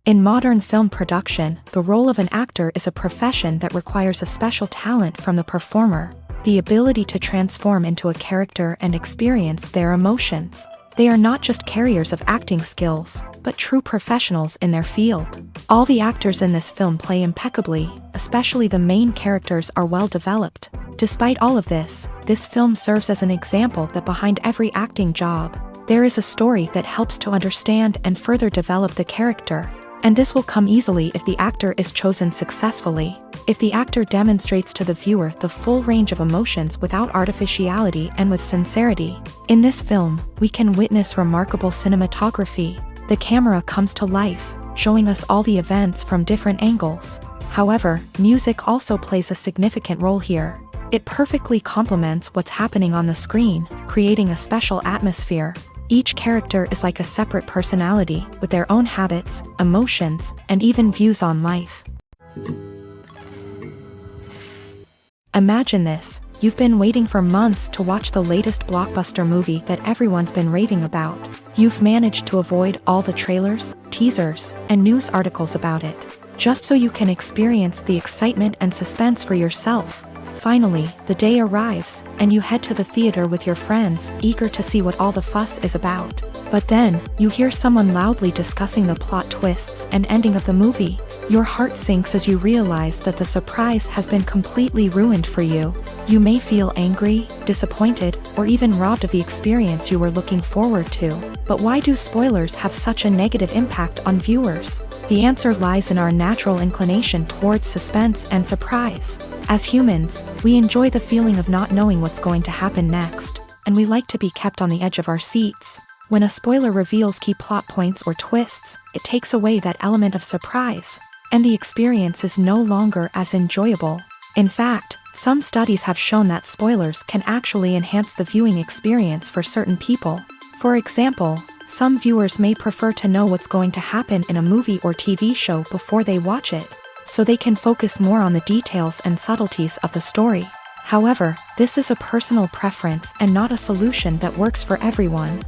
In modern film production, the role of an actor is a profession that requires a special talent from the performer, the ability to transform into a character and experience their emotions. They are not just carriers of acting skills, but true professionals in their field. All the actors in this film play impeccably, especially the main characters are well developed. Despite all of this film serves as an example that behind every acting job, there is a story that helps to understand and further develop the character. And this will come easily if the actor is chosen successfully. If the actor demonstrates to the viewer the full range of emotions without artificiality and with sincerity. In this film, we can witness remarkable cinematography. The camera comes to life, showing us all the events from different angles. However, music also plays a significant role here. It perfectly complements what's happening on the screen, creating a special atmosphere. Each character is like a separate personality, with their own habits, emotions, and even views on life. Imagine this, you've been waiting for months to watch the latest blockbuster movie that everyone's been raving about. You've managed to avoid all the trailers, teasers, and news articles about it, just so you can experience the excitement and suspense for yourself. Finally, the day arrives, and you head to the theater with your friends, eager to see what all the fuss is about. But then, you hear someone loudly discussing the plot twists and ending of the movie. Your heart sinks as you realize that the surprise has been completely ruined for you. You may feel angry, disappointed, or even robbed of the experience you were looking forward to. But why do spoilers have such a negative impact on viewers? The answer lies in our natural inclination towards suspense and surprise. As humans, we enjoy the feeling of not knowing what's going to happen next, and we like to be kept on the edge of our seats. When a spoiler reveals key plot points or twists, it takes away that element of surprise, and the experience is no longer as enjoyable. In fact, some studies have shown that spoilers can actually enhance the viewing experience for certain people. For example, some viewers may prefer to know what's going to happen in a movie or TV show before they watch it, so they can focus more on the details and subtleties of the story. However, this is a personal preference and not a solution that works for everyone.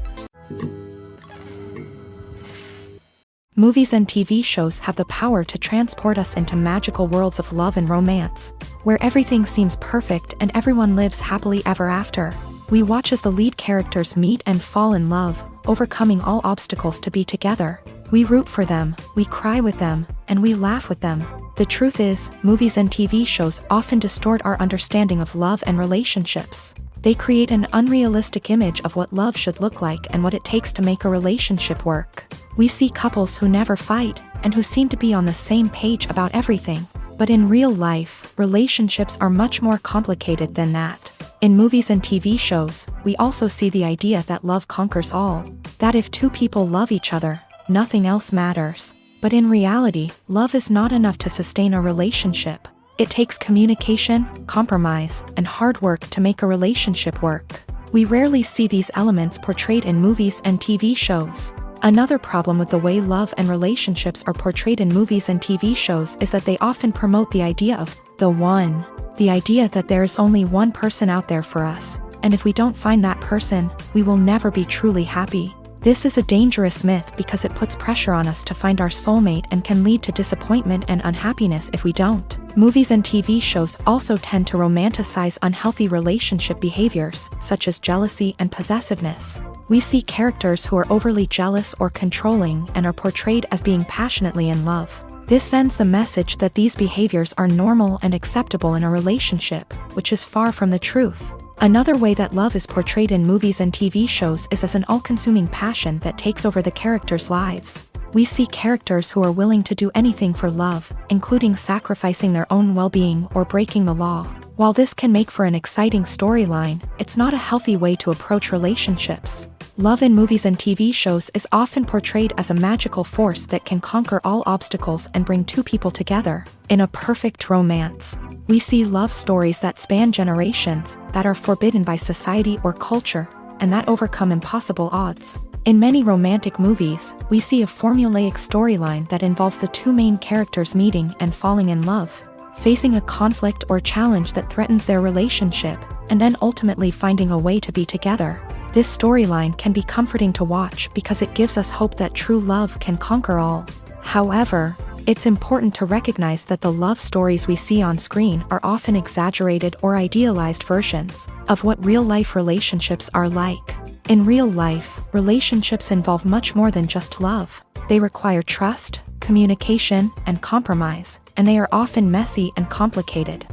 Movies and TV shows have the power to transport us into magical worlds of love and romance, where everything seems perfect and everyone lives happily ever after. We watch as the lead characters meet and fall in love, overcoming all obstacles to be together. We root for them, we cry with them, and we laugh with them. The truth is, movies and TV shows often distort our understanding of love and relationships. They create an unrealistic image of what love should look like and what it takes to make a relationship work. We see couples who never fight, and who seem to be on the same page about everything. But in real life, relationships are much more complicated than that. In movies and TV shows, we also see the idea that love conquers all. That if two people love each other, nothing else matters. But in reality, love is not enough to sustain a relationship. It takes communication, compromise, and hard work to make a relationship work. We rarely see these elements portrayed in movies and TV shows. Another problem with the way love and relationships are portrayed in movies and TV shows is that they often promote the idea of the one. The idea that there is only one person out there for us, and if we don't find that person, we will never be truly happy. This is a dangerous myth because it puts pressure on us to find our soulmate and can lead to disappointment and unhappiness if we don't. Movies and TV shows also tend to romanticize unhealthy relationship behaviors, such as jealousy and possessiveness. We see characters who are overly jealous or controlling and are portrayed as being passionately in love. This sends the message that these behaviors are normal and acceptable in a relationship, which is far from the truth. Another way that love is portrayed in movies and TV shows is as an all-consuming passion that takes over the characters' lives. We see characters who are willing to do anything for love, including sacrificing their own well-being or breaking the law. While this can make for an exciting storyline, it's not a healthy way to approach relationships. Love in movies and TV shows is often portrayed as a magical force that can conquer all obstacles and bring two people together in a perfect romance. We see love stories that span generations, that are forbidden by society or culture, and that overcome impossible odds. In many romantic movies, we see a formulaic storyline that involves the two main characters meeting and falling in love, facing a conflict or challenge that threatens their relationship, and then ultimately finding a way to be together. This storyline can be comforting to watch because it gives us hope that true love can conquer all. However, it's important to recognize that the love stories we see on screen are often exaggerated or idealized versions of what real-life relationships are like. In real life, relationships involve much more than just love. They require trust, communication, and compromise, and they are often messy and complicated.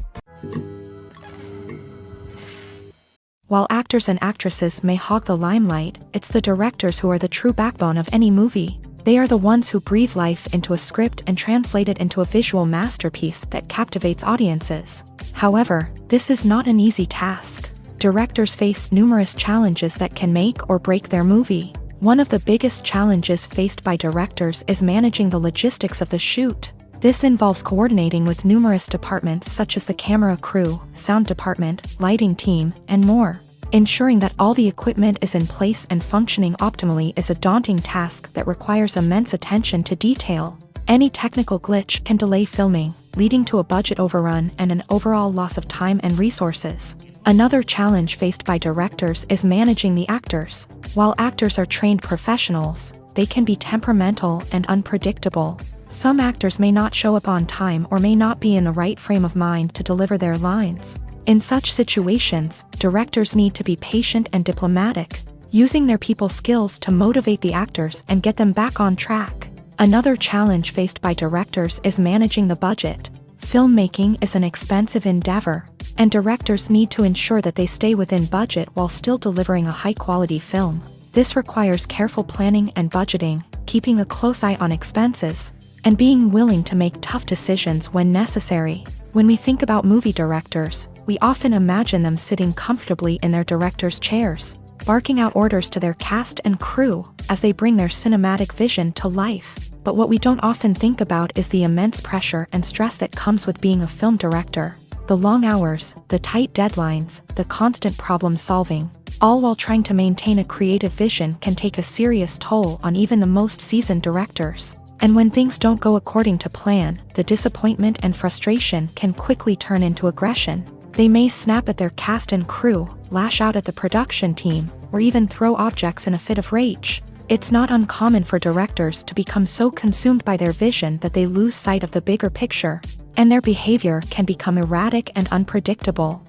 While actors and actresses may hog the limelight, it's the directors who are the true backbone of any movie. They are the ones who breathe life into a script and translate it into a visual masterpiece that captivates audiences. However, this is not an easy task. Directors face numerous challenges that can make or break their movie. One of the biggest challenges faced by directors is managing the logistics of the shoot. This involves coordinating with numerous departments such as the camera crew, sound department, lighting team, and more. Ensuring that all the equipment is in place and functioning optimally is a daunting task that requires immense attention to detail. Any technical glitch can delay filming, leading to a budget overrun and an overall loss of time and resources. Another challenge faced by directors is managing the actors. While actors are trained professionals, they can be temperamental and unpredictable. Some actors may not show up on time or may not be in the right frame of mind to deliver their lines. In such situations, directors need to be patient and diplomatic, using their people skills to motivate the actors and get them back on track. Another challenge faced by directors is managing the budget. Filmmaking is an expensive endeavor, and directors need to ensure that they stay within budget while still delivering a high-quality film. This requires careful planning and budgeting, keeping a close eye on expenses, and being willing to make tough decisions when necessary. When we think about movie directors, we often imagine them sitting comfortably in their director's chairs, barking out orders to their cast and crew as they bring their cinematic vision to life. But what we don't often think about is the immense pressure and stress that comes with being a film director. The long hours, the tight deadlines, the constant problem solving, all while trying to maintain a creative vision can take a serious toll on even the most seasoned directors. And when things don't go according to plan, the disappointment and frustration can quickly turn into aggression. They may snap at their cast and crew, lash out at the production team, or even throw objects in a fit of rage. It's not uncommon for directors to become so consumed by their vision that they lose sight of the bigger picture, and their behavior can become erratic and unpredictable.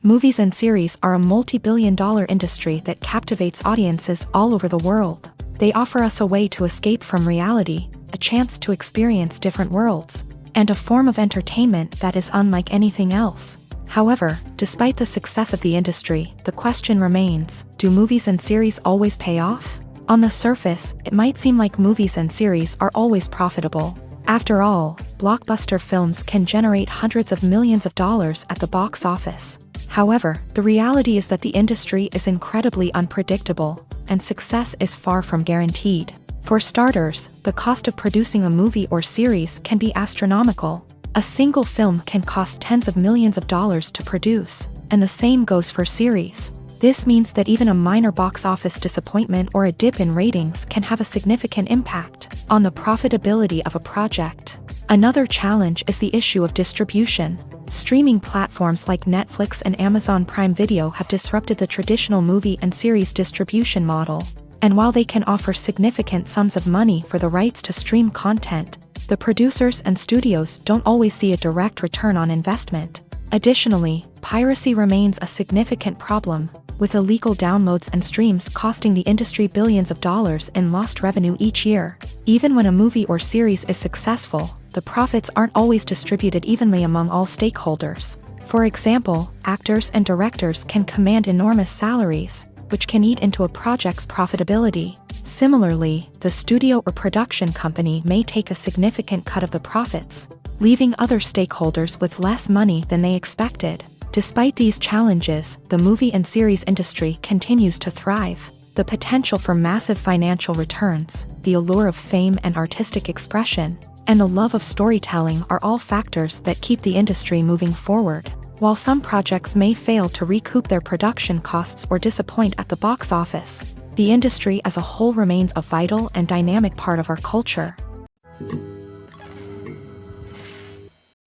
Movies and series are a multi-billion-dollar industry that captivates audiences all over the world. They offer us a way to escape from reality, a chance to experience different worlds, and a form of entertainment that is unlike anything else. However, despite the success of the industry, the question remains, do movies and series always pay off? On the surface, it might seem like movies and series are always profitable. After all, blockbuster films can generate hundreds of millions of dollars at the box office. However, the reality is that the industry is incredibly unpredictable, and success is far from guaranteed. For starters, the cost of producing a movie or series can be astronomical. A single film can cost tens of millions of dollars to produce, and the same goes for series. This means that even a minor box office disappointment or a dip in ratings can have a significant impact on the profitability of a project. Another challenge is the issue of distribution. Streaming platforms like Netflix and Amazon Prime Video have disrupted the traditional movie and series distribution model. And while they can offer significant sums of money for the rights to stream content, the producers and studios don't always see a direct return on investment. Additionally, piracy remains a significant problem, with illegal downloads and streams costing the industry billions of dollars in lost revenue each year. Even when a movie or series is successful, the profits aren't always distributed evenly among all stakeholders. For example, actors and directors can command enormous salaries, which can eat into a project's profitability. Similarly, the studio or production company may take a significant cut of the profits, leaving other stakeholders with less money than they expected. Despite these challenges, the movie and series industry continues to thrive. The potential for massive financial returns, the allure of fame and artistic expression, and the love of storytelling are all factors that keep the industry moving forward. While some projects may fail to recoup their production costs or disappoint at the box office, the industry as a whole remains a vital and dynamic part of our culture.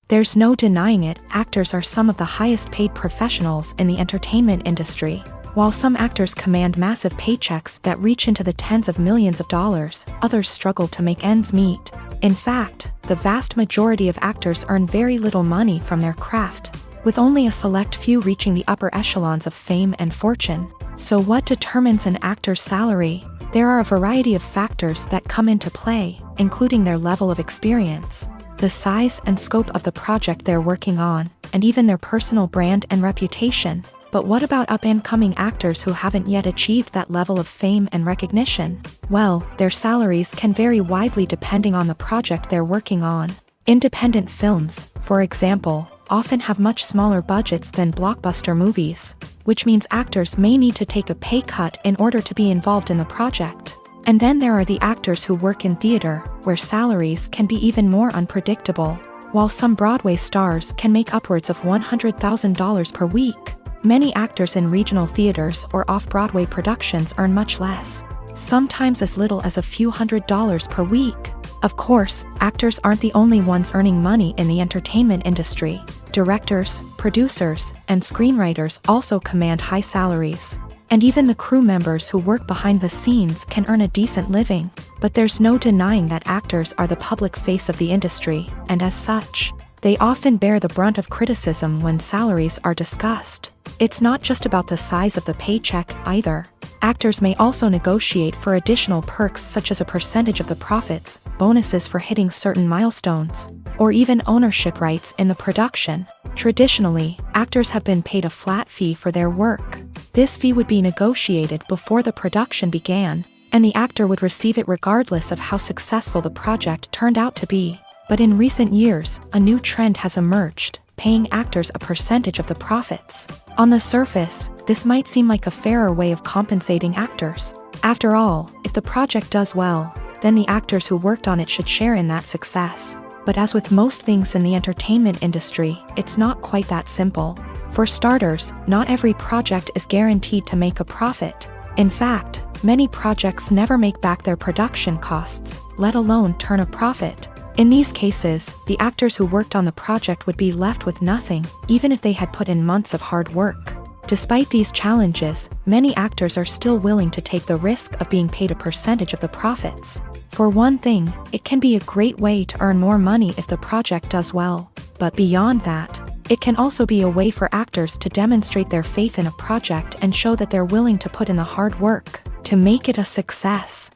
There's no denying it, actors are some of the highest paid professionals in the entertainment industry. While some actors command massive paychecks that reach into the tens of millions of dollars, others struggle to make ends meet. In fact, the vast majority of actors earn very little money from their craft, with only a select few reaching the upper echelons of fame and fortune. So what determines an actor's salary? There are a variety of factors that come into play, including their level of experience, the size and scope of the project they're working on, and even their personal brand and reputation. But what about up-and-coming actors who haven't yet achieved that level of fame and recognition? Well, their salaries can vary widely depending on the project they're working on. Independent films, for example, often have much smaller budgets than blockbuster movies, which means actors may need to take a pay cut in order to be involved in the project. And then there are the actors who work in theater, where salaries can be even more unpredictable. While some Broadway stars can make upwards of $100,000 per week, many actors in regional theaters or off-Broadway productions earn much less, sometimes as little as a few $100s per week. Of course, actors aren't the only ones earning money in the entertainment industry. Directors, producers, and screenwriters also command high salaries. And even the crew members who work behind the scenes can earn a decent living. But there's no denying that actors are the public face of the industry, and as such, they often bear the brunt of criticism when salaries are discussed. It's not just about the size of the paycheck, either. Actors may also negotiate for additional perks such as a percentage of the profits, bonuses for hitting certain milestones, or even ownership rights in the production. Traditionally, actors have been paid a flat fee for their work. This fee would be negotiated before the production began, and the actor would receive it regardless of how successful the project turned out to be. But in recent years, a new trend has emerged, paying actors a percentage of the profits. On the surface, this might seem like a fairer way of compensating actors. After all, if the project does well, then the actors who worked on it should share in that success. But as with most things in the entertainment industry, it's not quite that simple. For starters, not every project is guaranteed to make a profit. In fact, many projects never make back their production costs, let alone turn a profit. In these cases, the actors who worked on the project would be left with nothing, even if they had put in months of hard work. Despite these challenges, many actors are still willing to take the risk of being paid a percentage of the profits. For one thing, it can be a great way to earn more money if the project does well. But beyond that, it can also be a way for actors to demonstrate their faith in a project and show that they're willing to put in the hard work to make it a success.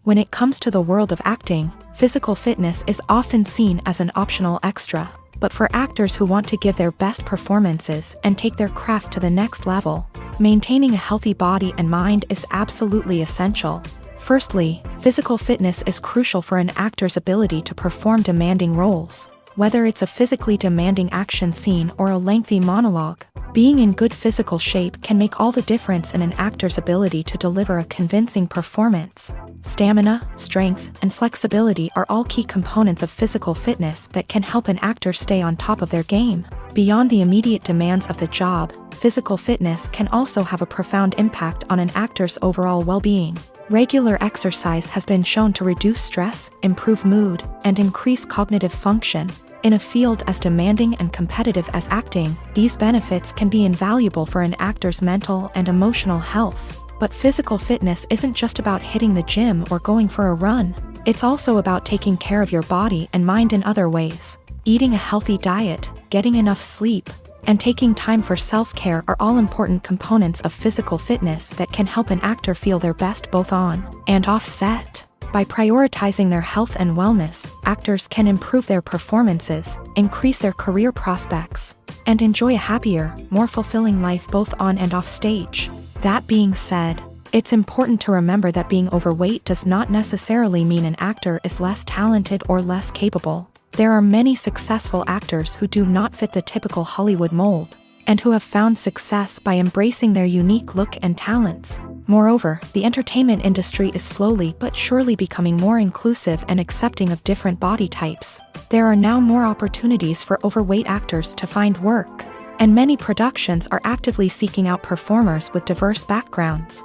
When it comes to the world of acting, physical fitness is often seen as an optional extra. But for actors who want to give their best performances and take their craft to the next level, maintaining a healthy body and mind is absolutely essential. Firstly, physical fitness is crucial for an actor's ability to perform demanding roles. Whether it's a physically demanding action scene or a lengthy monologue, being in good physical shape can make all the difference in an actor's ability to deliver a convincing performance. Stamina, strength, and flexibility are all key components of physical fitness that can help an actor stay on top of their game. Beyond the immediate demands of the job, physical fitness can also have a profound impact on an actor's overall well-being. Regular exercise has been shown to reduce stress, improve mood, and increase cognitive function. In a field as demanding and competitive as acting, these benefits can be invaluable for an actor's mental and emotional health. But physical fitness isn't just about hitting the gym or going for a run. It's also about taking care of your body and mind in other ways. Eating a healthy diet, getting enough sleep, and taking time for self-care are all important components of physical fitness that can help an actor feel their best both on and off set. By prioritizing their health and wellness, actors can improve their performances, increase their career prospects, and enjoy a happier, more fulfilling life both on and off stage. That being said, it's important to remember that being overweight does not necessarily mean an actor is less talented or less capable. There are many successful actors who do not fit the typical Hollywood mold, and who have found success by embracing their unique look and talents. Moreover, the entertainment industry is slowly but surely becoming more inclusive and accepting of different body types. There are now more opportunities for overweight actors to find work, and many productions are actively seeking out performers with diverse backgrounds.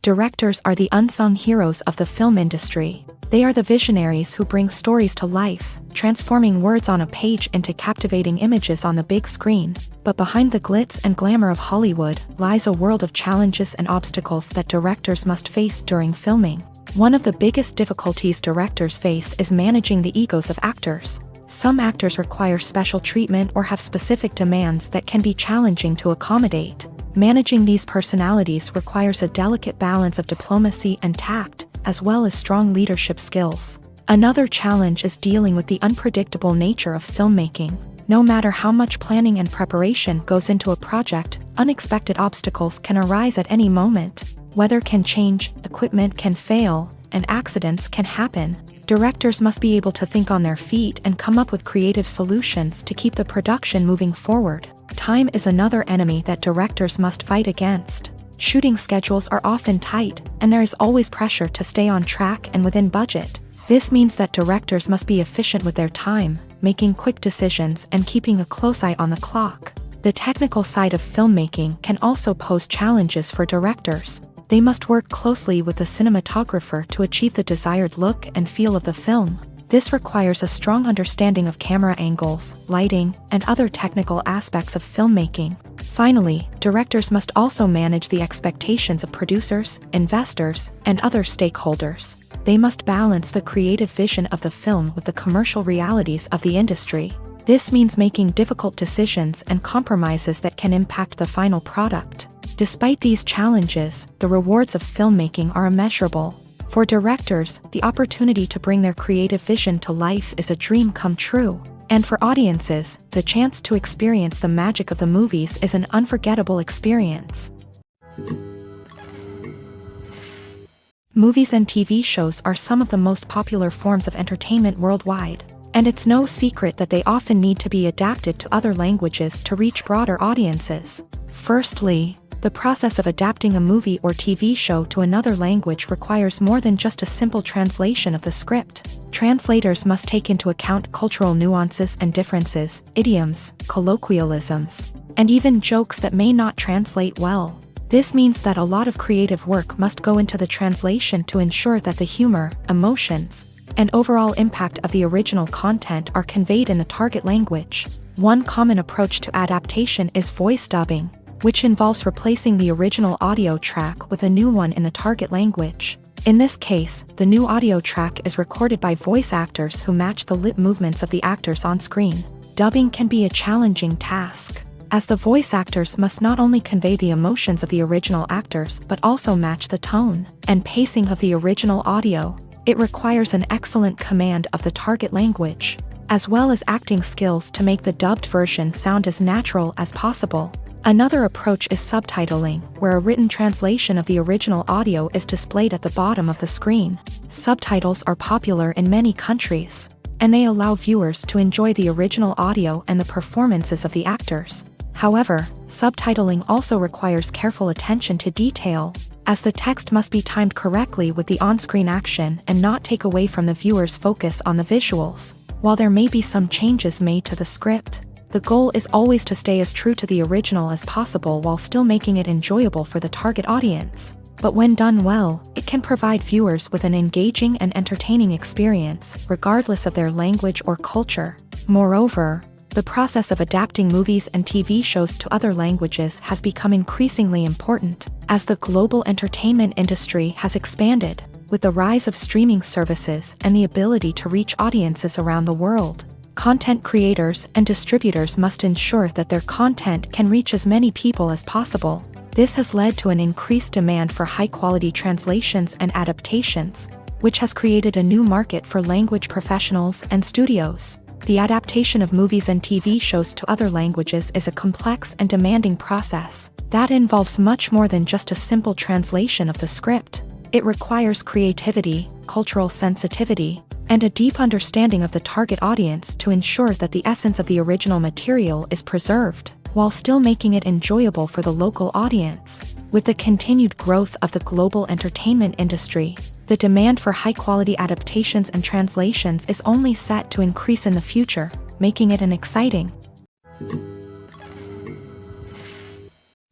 Directors are the unsung heroes of the film industry. They are the visionaries who bring stories to life, transforming words on a page into captivating images on the big screen. But behind the glitz and glamour of Hollywood lies a world of challenges and obstacles that directors must face during filming. One of the biggest difficulties directors face is managing the egos of actors. Some actors require special treatment or have specific demands that can be challenging to accommodate. Managing these personalities requires a delicate balance of diplomacy and tact, as well as strong leadership skills. Another challenge is dealing with the unpredictable nature of filmmaking. No matter how much planning and preparation goes into a project, unexpected obstacles can arise at any moment. Weather can change, equipment can fail, and accidents can happen. Directors must be able to think on their feet and come up with creative solutions to keep the production moving forward. Time is another enemy that directors must fight against. Shooting schedules are often tight, and there is always pressure to stay on track and within budget. This means that directors must be efficient with their time, making quick decisions and keeping a close eye on the clock. The technical side of filmmaking can also pose challenges for directors. They must work closely with the cinematographer to achieve the desired look and feel of the film. This requires a strong understanding of camera angles, lighting, and other technical aspects of filmmaking. Finally, directors must also manage the expectations of producers, investors, and other stakeholders. They must balance the creative vision of the film with the commercial realities of the industry. This means making difficult decisions and compromises that can impact the final product. Despite these challenges, the rewards of filmmaking are immeasurable. For directors, the opportunity to bring their creative vision to life is a dream come true. And for audiences, the chance to experience the magic of the movies is an unforgettable experience. Movies and TV shows are some of the most popular forms of entertainment worldwide, and it's no secret that they often need to be adapted to other languages to reach broader audiences. Firstly, the process of adapting a movie or TV show to another language requires more than just a simple translation of the script. Translators must take into account cultural nuances and differences, idioms, colloquialisms, and even jokes that may not translate well. This means that a lot of creative work must go into the translation to ensure that the humor, emotions, and overall impact of the original content are conveyed in the target language. One common approach to adaptation is voice dubbing, which involves replacing the original audio track with a new one in the target language. In this case, the new audio track is recorded by voice actors who match the lip movements of the actors on screen. Dubbing can be a challenging task, as the voice actors must not only convey the emotions of the original actors but also match the tone and pacing of the original audio. It requires an excellent command of the target language, as well as acting skills to make the dubbed version sound as natural as possible. Another approach is subtitling, where a written translation of the original audio is displayed at the bottom of the screen. Subtitles are popular in many countries, and they allow viewers to enjoy the original audio and the performances of the actors. However, subtitling also requires careful attention to detail, as the text must be timed correctly with the on-screen action and not take away from the viewer's focus on the visuals. While there may be some changes made to the script, the goal is always to stay as true to the original as possible while still making it enjoyable for the target audience. But when done well, it can provide viewers with an engaging and entertaining experience, regardless of their language or culture. Moreover, the process of adapting movies and TV shows to other languages has become increasingly important, as the global entertainment industry has expanded, with the rise of streaming services and the ability to reach audiences around the world. Content creators and distributors must ensure that their content can reach as many people as possible. This has led to an increased demand for high-quality translations and adaptations, which has created a new market for language professionals and studios. The adaptation of movies and TV shows to other languages is a complex and demanding process that involves much more than just a simple translation of the script. It requires creativity, cultural sensitivity, and a deep understanding of the target audience to ensure that the essence of the original material is preserved, while still making it enjoyable for the local audience. With the continued growth of the global entertainment industry, the demand for high-quality adaptations and translations is only set to increase in the future, making it an exciting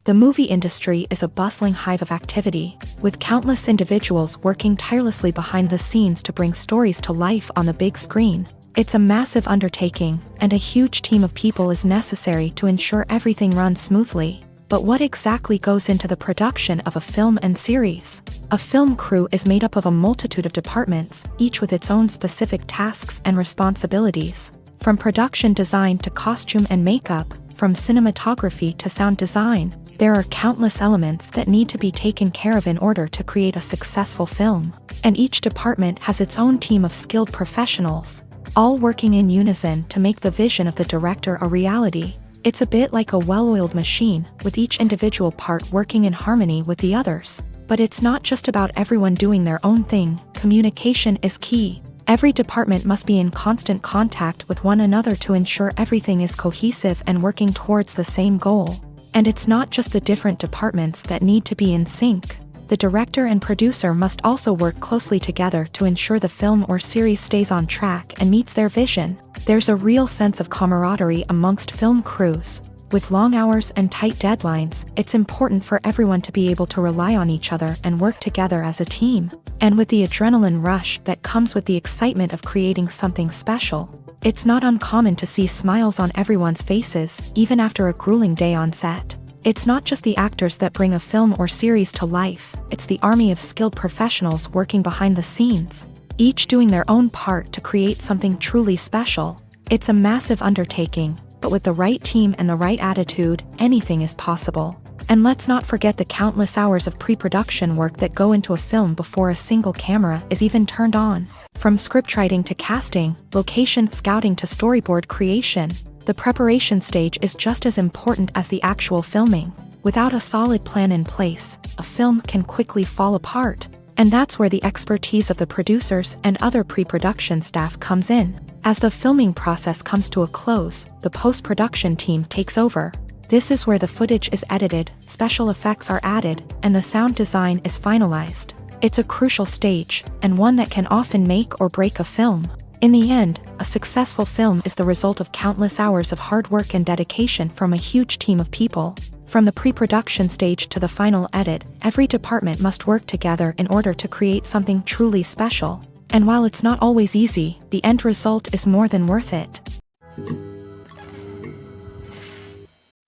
The movie industry is a bustling hive of activity, with countless individuals working tirelessly behind the scenes to bring stories to life on the big screen. It's a massive undertaking, and a huge team of people is necessary to ensure everything runs smoothly. But what exactly goes into the production of a film and series? A film crew is made up of a multitude of departments, each with its own specific tasks and responsibilities. From production design to costume and makeup, from cinematography to sound design, there are countless elements that need to be taken care of in order to create a successful film. And each department has its own team of skilled professionals, all working in unison to make the vision of the director a reality. It's a bit like a well-oiled machine, with each individual part working in harmony with the others. But it's not just about everyone doing their own thing. Communication is key. Every department must be in constant contact with one another to ensure everything is cohesive and working towards the same goal. And it's not just the different departments that need to be in sync. The director and producer must also work closely together to ensure the film or series stays on track and meets their vision. There's a real sense of camaraderie amongst film crews. With long hours and tight deadlines, it's important for everyone to be able to rely on each other and work together as a team. And with the adrenaline rush that comes with the excitement of creating something special, it's not uncommon to see smiles on everyone's faces, even after a grueling day on set. It's not just the actors that bring a film or series to life, it's the army of skilled professionals working behind the scenes, each doing their own part to create something truly special. It's a massive undertaking, but with the right team and the right attitude, anything is possible. And let's not forget the countless hours of pre-production work that go into a film before a single camera is even turned on. From scriptwriting to casting, location scouting to storyboard creation, the preparation stage is just as important as the actual filming. Without a solid plan in place, a film can quickly fall apart. And that's where the expertise of the producers and other pre-production staff comes in. As the filming process comes to a close, the post-production team takes over. This is where the footage is edited, special effects are added, and the sound design is finalized. It's a crucial stage, and one that can often make or break a film. In the end, a successful film is the result of countless hours of hard work and dedication from a huge team of people. From the pre-production stage to the final edit, every department must work together in order to create something truly special. And while it's not always easy, the end result is more than worth it.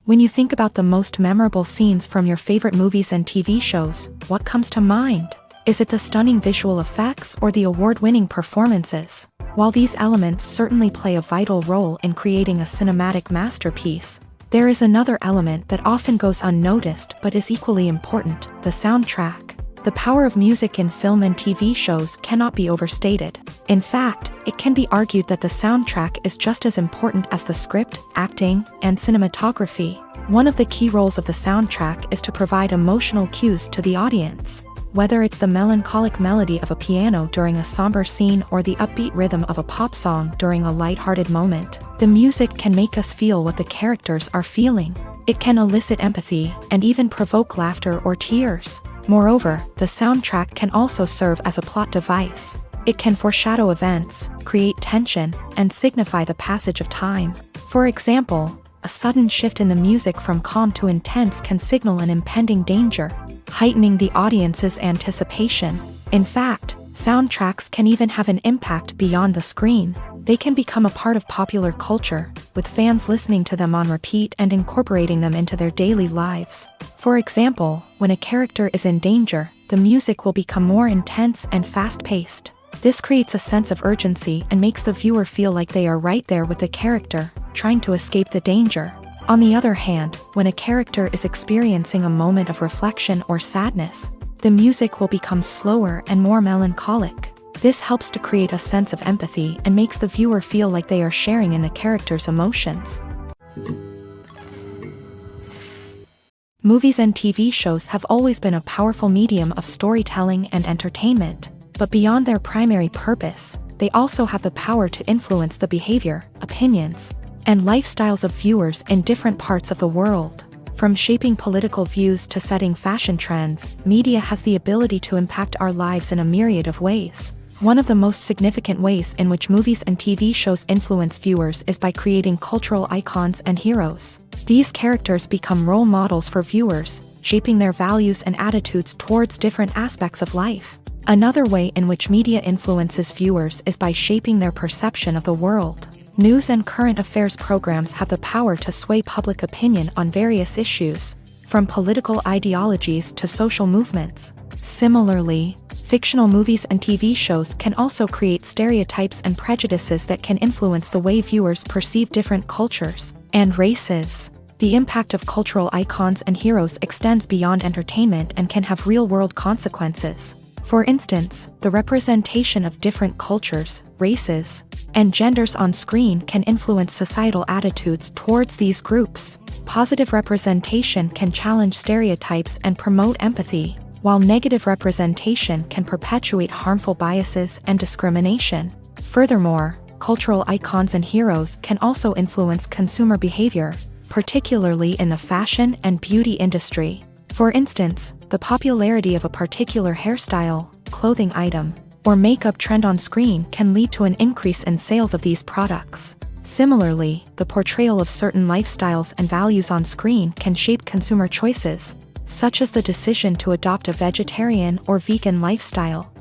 When you think about the most memorable scenes from your favorite movies and TV shows, what comes to mind? Is it the stunning visual effects or the award-winning performances? While these elements certainly play a vital role in creating a cinematic masterpiece, there is another element that often goes unnoticed but is equally important: the soundtrack. The power of music in film and TV shows cannot be overstated. In fact, it can be argued that the soundtrack is just as important as the script, acting, and cinematography. One of the key roles of the soundtrack is to provide emotional cues to the audience. Whether it's the melancholic melody of a piano during a somber scene or the upbeat rhythm of a pop song during a light-hearted moment, the music can make us feel what the characters are feeling. It can elicit empathy and even provoke laughter or tears. Moreover, the soundtrack can also serve as a plot device. It can foreshadow events, create tension, and signify the passage of time. For example, a sudden shift in the music from calm to intense can signal an impending danger, heightening the audience's anticipation. In fact, soundtracks can even have an impact beyond the screen. They can become a part of popular culture, with fans listening to them on repeat and incorporating them into their daily lives. For example, when a character is in danger, the music will become more intense and fast-paced. This creates a sense of urgency and makes the viewer feel like they are right there with the character, trying to escape the danger. On the other hand, when a character is experiencing a moment of reflection or sadness, the music will become slower and more melancholic. This helps to create a sense of empathy and makes the viewer feel like they are sharing in the character's emotions. Movies and TV shows have always been a powerful medium of storytelling and entertainment, but beyond their primary purpose, they also have the power to influence the behavior, opinions, and lifestyles of viewers in different parts of the world. From shaping political views to setting fashion trends, media has the ability to impact our lives in a myriad of ways. One of the most significant ways in which movies and TV shows influence viewers is by creating cultural icons and heroes. These characters become role models for viewers, shaping their values and attitudes towards different aspects of life. Another way in which media influences viewers is by shaping their perception of the world. News and current affairs programs have the power to sway public opinion on various issues, from political ideologies to social movements. Similarly, fictional movies and TV shows can also create stereotypes and prejudices that can influence the way viewers perceive different cultures and races. The impact of cultural icons and heroes extends beyond entertainment and can have real-world consequences. For instance, the representation of different cultures, races, and genders on screen can influence societal attitudes towards these groups. Positive representation can challenge stereotypes and promote empathy, while negative representation can perpetuate harmful biases and discrimination. Furthermore, cultural icons and heroes can also influence consumer behavior, particularly in the fashion and beauty industry. For instance, the popularity of a particular hairstyle, clothing item, or makeup trend on screen can lead to an increase in sales of these products. Similarly, the portrayal of certain lifestyles and values on screen can shape consumer choices, such as the decision to adopt a vegetarian or vegan lifestyle.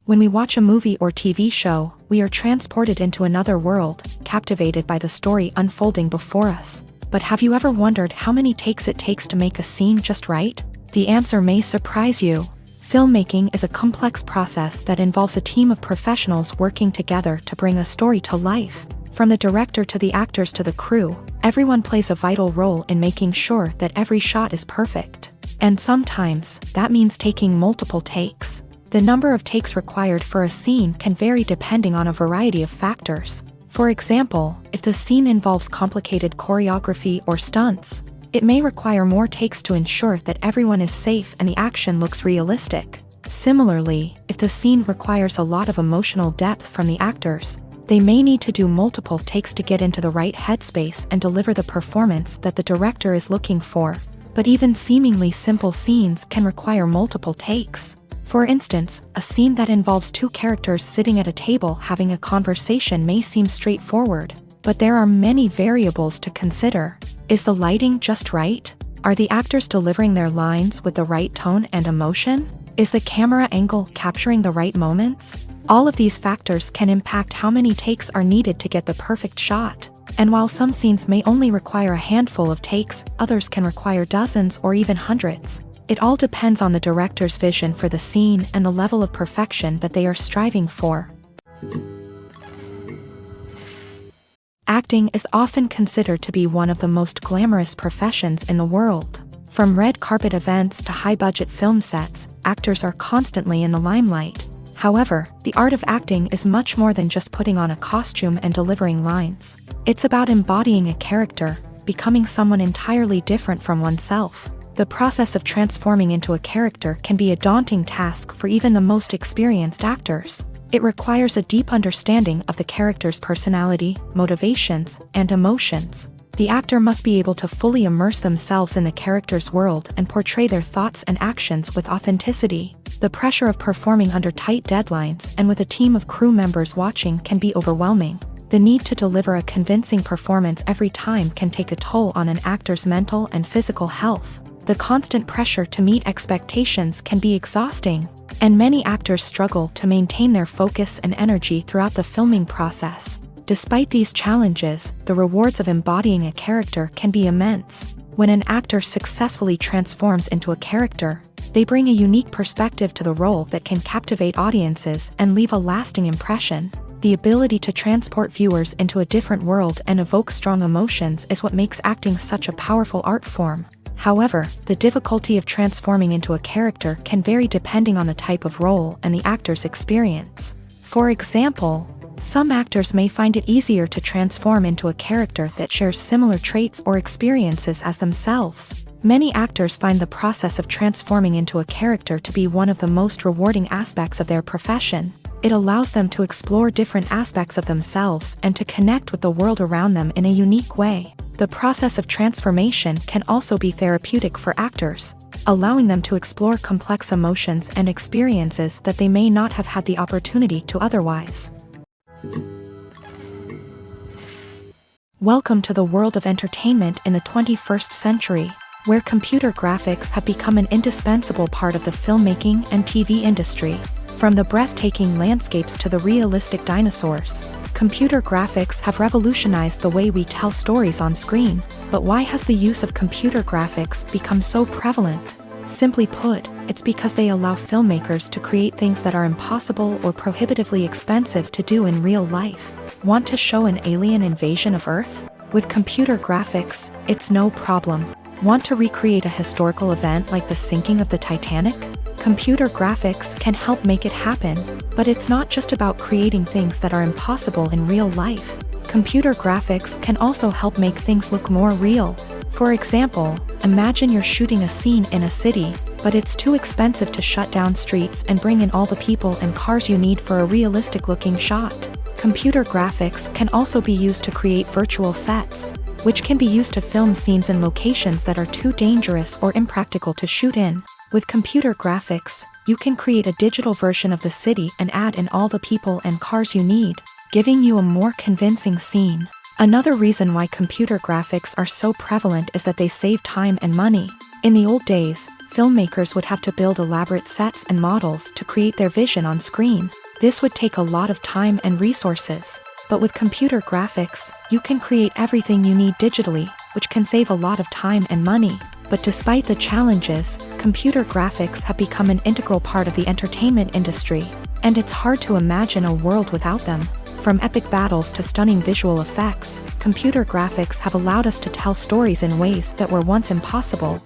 When we watch a movie or TV show, we are transported into another world, captivated by the story unfolding before us. But have you ever wondered how many takes it takes to make a scene just right? The answer may surprise you. Filmmaking is a complex process that involves a team of professionals working together to bring a story to life. From the director to the actors to the crew, everyone plays a vital role in making sure that every shot is perfect. And sometimes, that means taking multiple takes. The number of takes required for a scene can vary depending on a variety of factors. For example, if the scene involves complicated choreography or stunts, it may require more takes to ensure that everyone is safe and the action looks realistic. Similarly, if the scene requires a lot of emotional depth from the actors, they may need to do multiple takes to get into the right headspace and deliver the performance that the director is looking for. But even seemingly simple scenes can require multiple takes. For instance, a scene that involves two characters sitting at a table having a conversation may seem straightforward, but there are many variables to consider. Is the lighting just right? Are the actors delivering their lines with the right tone and emotion? Is the camera angle capturing the right moments? All of these factors can impact how many takes are needed to get the perfect shot. And while some scenes may only require a handful of takes, others can require dozens or even hundreds. It all depends on the director's vision for the scene and the level of perfection that they are striving for. Acting is often considered to be one of the most glamorous professions in the world. From red carpet events to high-budget film sets, actors are constantly in the limelight. However, the art of acting is much more than just putting on a costume and delivering lines. It's about embodying a character, becoming someone entirely different from oneself. The process of transforming into a character can be a daunting task for even the most experienced actors. It requires a deep understanding of the character's personality, motivations, and emotions. The actor must be able to fully immerse themselves in the character's world and portray their thoughts and actions with authenticity. The pressure of performing under tight deadlines and with a team of crew members watching can be overwhelming. The need to deliver a convincing performance every time can take a toll on an actor's mental and physical health. The constant pressure to meet expectations can be exhausting, and many actors struggle to maintain their focus and energy throughout the filming process. Despite these challenges, the rewards of embodying a character can be immense. When an actor successfully transforms into a character, they bring a unique perspective to the role that can captivate audiences and leave a lasting impression. The ability to transport viewers into a different world and evoke strong emotions is what makes acting such a powerful art form. However, the difficulty of transforming into a character can vary depending on the type of role and the actor's experience. For example, some actors may find it easier to transform into a character that shares similar traits or experiences as themselves. Many actors find the process of transforming into a character to be one of the most rewarding aspects of their profession. It allows them to explore different aspects of themselves and to connect with the world around them in a unique way. The process of transformation can also be therapeutic for actors. allowing them to explore complex emotions and experiences that they may not have had the opportunity to otherwise. Welcome to the world of entertainment in the 21st century, where computer graphics have become an indispensable part of the filmmaking and TV industry. From the breathtaking landscapes to the realistic dinosaurs, computer graphics have revolutionized the way we tell stories on screen. But why has the use of computer graphics become so prevalent? Simply put, it's because they allow filmmakers to create things that are impossible or prohibitively expensive to do in real life. Want to show an alien invasion of Earth? With computer graphics, it's no problem. Want to recreate a historical event like the sinking of the Titanic? Computer graphics can help make it happen, but it's not just about creating things that are impossible in real life. Computer graphics can also help make things look more real. For example, imagine you're shooting a scene in a city, but it's too expensive to shut down streets and bring in all the people and cars you need for a realistic-looking shot. Computer graphics can also be used to create virtual sets, which can be used to film scenes in locations that are too dangerous or impractical to shoot in. With computer graphics, you can create a digital version of the city and add in all the people and cars you need, giving you a more convincing scene. Another reason why computer graphics are so prevalent is that they save time and money. In the old days, filmmakers would have to build elaborate sets and models to create their vision on screen. This would take a lot of time and resources. But with computer graphics, you can create everything you need digitally, which can save a lot of time and money. But despite the challenges, computer graphics have become an integral part of the entertainment industry, and it's hard to imagine a world without them. From epic battles to stunning visual effects, computer graphics have allowed us to tell stories in ways that were once impossible.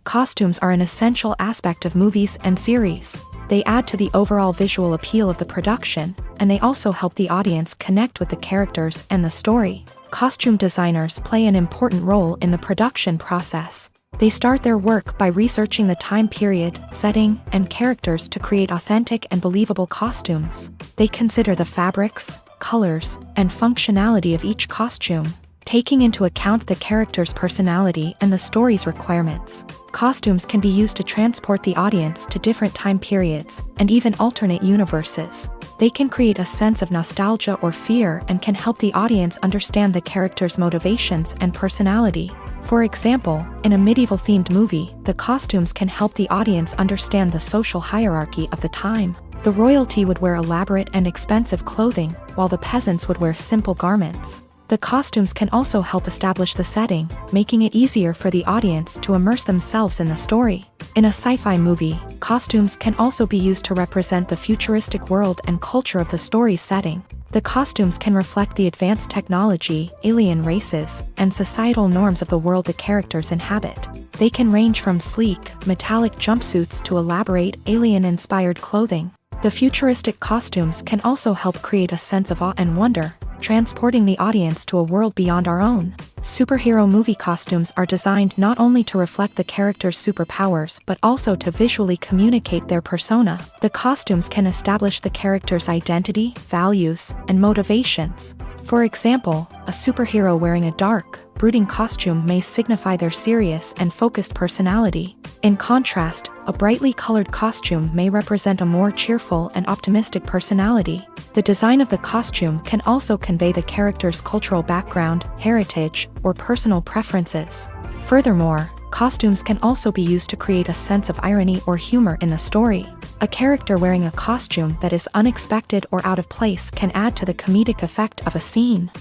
Costumes are an essential aspect of movies and series. They add to the overall visual appeal of the production, and they also help the audience connect with the characters and the story. Costume designers play an important role in the production process. They start their work by researching the time period, setting, and characters to create authentic and believable costumes. They consider the fabrics, colors, and functionality of each costume, taking into account the character's personality and the story's requirements. Costumes can be used to transport the audience to different time periods and even alternate universes. They can create a sense of nostalgia or fear and can help the audience understand the character's motivations and personality. For example, in a medieval-themed movie, the costumes can help the audience understand the social hierarchy of the time. The royalty would wear elaborate and expensive clothing, while the peasants would wear simple garments. The costumes can also help establish the setting, making it easier for the audience to immerse themselves in the story. In a sci-fi movie, costumes can also be used to represent the futuristic world and culture of the story's setting. The costumes can reflect the advanced technology, alien races, and societal norms of the world the characters inhabit. They can range from sleek, metallic jumpsuits to elaborate, alien-inspired clothing. The futuristic costumes can also help create a sense of awe and wonder, transporting the audience to a world beyond our own. Superhero movie costumes are designed not only to reflect the character's superpowers but also to visually communicate their persona. The costumes can establish the character's identity, values, and motivations. For example, a superhero wearing a dark, brooding costume may signify their serious and focused personality. In contrast, a brightly colored costume may represent a more cheerful and optimistic personality. The design of the costume can also convey the character's cultural background, heritage, or personal preferences. Furthermore, costumes can also be used to create a sense of irony or humor in the story. A character wearing a costume that is unexpected or out of place can add to the comedic effect of a scene.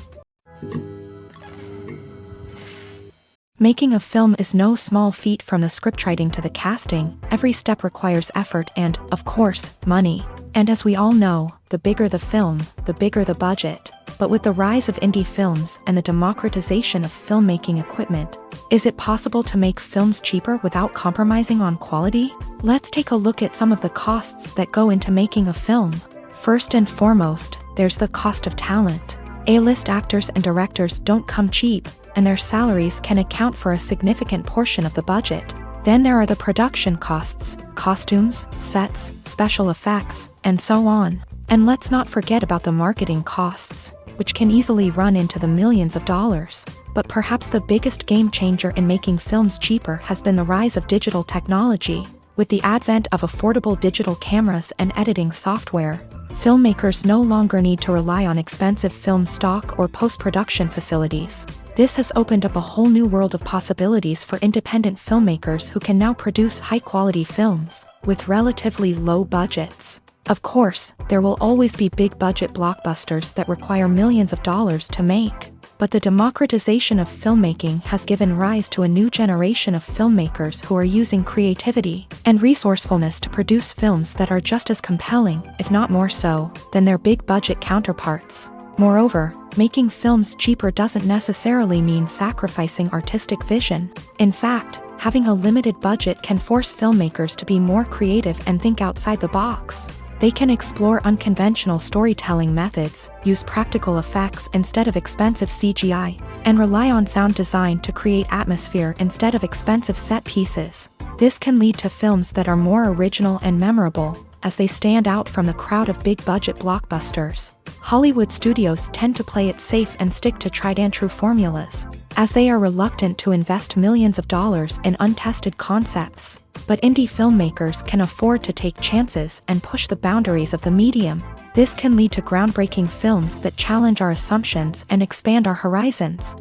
Making a film is no small feat. From the scriptwriting to the casting, every step requires effort and, of course, money. And as we all know, the bigger the film, the bigger the budget. But with the rise of indie films and the democratization of filmmaking equipment, is it possible to make films cheaper without compromising on quality? Let's take a look at some of the costs that go into making a film. First and foremost, there's the cost of talent. A-list actors and directors don't come cheap, and their salaries can account for a significant portion of the budget. Then there are the production costs, costumes, sets, special effects, and so on. And let's not forget about the marketing costs. which can easily run into the millions of dollars. But perhaps the biggest game changer in making films cheaper has been the rise of digital technology. With the advent of affordable digital cameras and editing software, filmmakers no longer need to rely on expensive film stock or post-production facilities. This has opened up a whole new world of possibilities for independent filmmakers who can now produce high-quality films with relatively low budgets. Of course, there will always be big-budget blockbusters that require millions of dollars to make. But the democratization of filmmaking has given rise to a new generation of filmmakers who are using creativity and resourcefulness to produce films that are just as compelling, if not more so, than their big-budget counterparts. Moreover, making films cheaper doesn't necessarily mean sacrificing artistic vision. In fact, having a limited budget can force filmmakers to be more creative and think outside the box. They can explore unconventional storytelling methods, use practical effects instead of expensive CGI, and rely on sound design to create atmosphere instead of expensive set pieces. This can lead to films that are more original and memorable, as they stand out from the crowd of big-budget blockbusters. Hollywood studios tend to play it safe and stick to tried-and-true formulas, as they are reluctant to invest millions of dollars in untested concepts. But indie filmmakers can afford to take chances and push the boundaries of the medium. This can lead to groundbreaking films that challenge our assumptions and expand our horizons.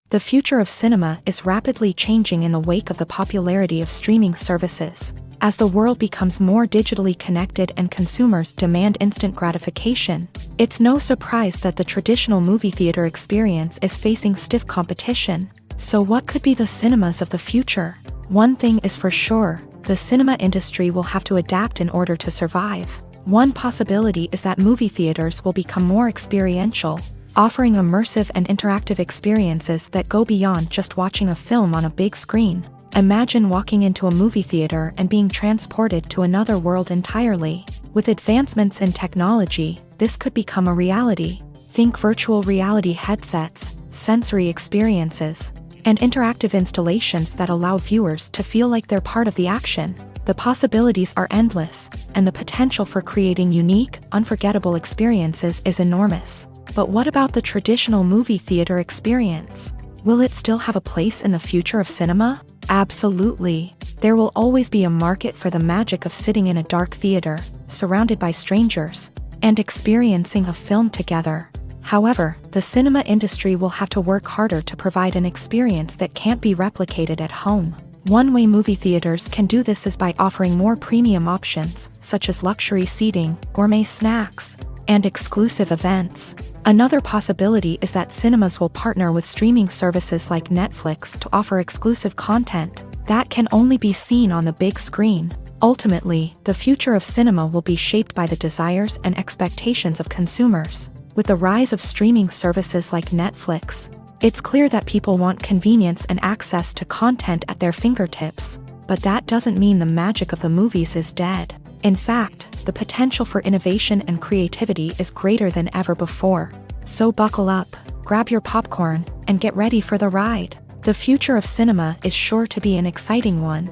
The future of cinema is rapidly changing in the wake of the popularity of streaming services. As the world becomes more digitally connected and consumers demand instant gratification, it's no surprise that the traditional movie theater experience is facing stiff competition. So what could be the cinemas of the future? One thing is for sure, the cinema industry will have to adapt in order to survive. One possibility is that movie theaters will become more experiential, offering immersive and interactive experiences that go beyond just watching a film on a big screen. Imagine walking into a movie theater and being transported to another world entirely. With advancements in technology, this could become a reality. Think virtual reality headsets, sensory experiences, and interactive installations that allow viewers to feel like they're part of the action. The possibilities are endless, and the potential for creating unique, unforgettable experiences is enormous. But what about the traditional movie theater experience? Will it still have a place in the future of cinema? Absolutely. There will always be a market for the magic of sitting in a dark theater, surrounded by strangers, and experiencing a film together. However, the cinema industry will have to work harder to provide an experience that can't be replicated at home. One way movie theaters can do this is by offering more premium options, such as luxury seating, gourmet snacks, and exclusive events. Another possibility is that cinemas will partner with streaming services like Netflix to offer exclusive content that can only be seen on the big screen. Ultimately, the future of cinema will be shaped by the desires and expectations of consumers. With the rise of streaming services like Netflix, it's clear that people want convenience and access to content at their fingertips. But that doesn't mean the magic of the movies is dead. In fact, the potential for innovation and creativity is greater than ever before. So buckle up, grab your popcorn, and get ready for the ride. The future of cinema is sure to be an exciting one.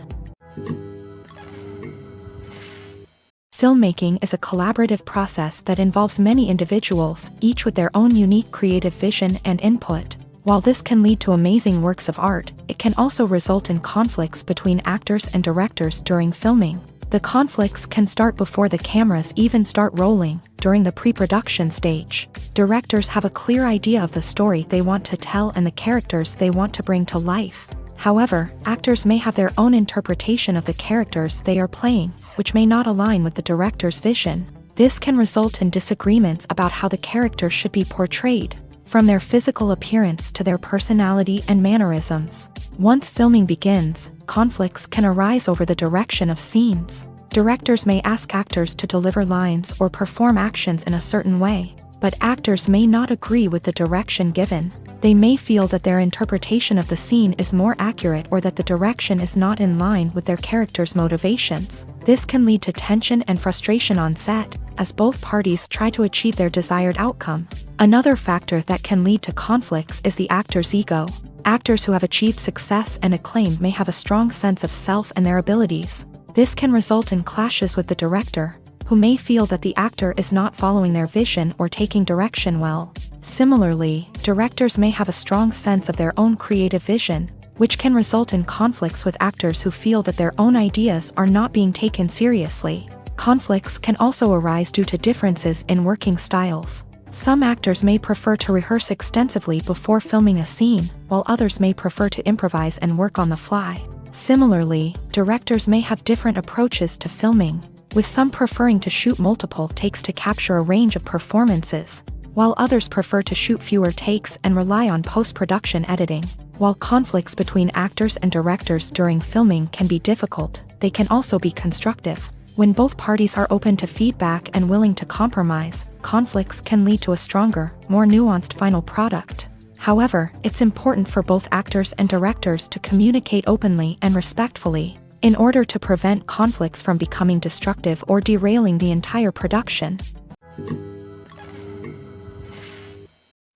Filmmaking is a collaborative process that involves many individuals, each with their own unique creative vision and input. While this can lead to amazing works of art, it can also result in conflicts between actors and directors during filming. The conflicts can start before the cameras even start rolling, during the pre-production stage. Directors have a clear idea of the story they want to tell and the characters they want to bring to life. However, actors may have their own interpretation of the characters they are playing, which may not align with the director's vision. This can result in disagreements about how the character should be portrayed, from their physical appearance to their personality and mannerisms. Once filming begins, conflicts can arise over the direction of scenes. Directors may ask actors to deliver lines or perform actions in a certain way, but actors may not agree with the direction given. They may feel that their interpretation of the scene is more accurate or that the direction is not in line with their character's motivations. This can lead to tension and frustration on set, as both parties try to achieve their desired outcome. Another factor that can lead to conflicts is the actor's ego. Actors who have achieved success and acclaim may have a strong sense of self and their abilities. This can result in clashes with the director, who may feel that the actor is not following their vision or taking direction well. Similarly, directors may have a strong sense of their own creative vision, which can result in conflicts with actors who feel that their own ideas are not being taken seriously. Conflicts can also arise due to differences in working styles. Some actors may prefer to rehearse extensively before filming a scene, while others may prefer to improvise and work on the fly. Similarly, directors may have different approaches to filming, with some preferring to shoot multiple takes to capture a range of performances, while others prefer to shoot fewer takes and rely on post-production editing. While conflicts between actors and directors during filming can be difficult, they can also be constructive. When both parties are open to feedback and willing to compromise, conflicts can lead to a stronger, more nuanced final product. However, it's important for both actors and directors to communicate openly and respectfully, in order to prevent conflicts from becoming destructive or derailing the entire production.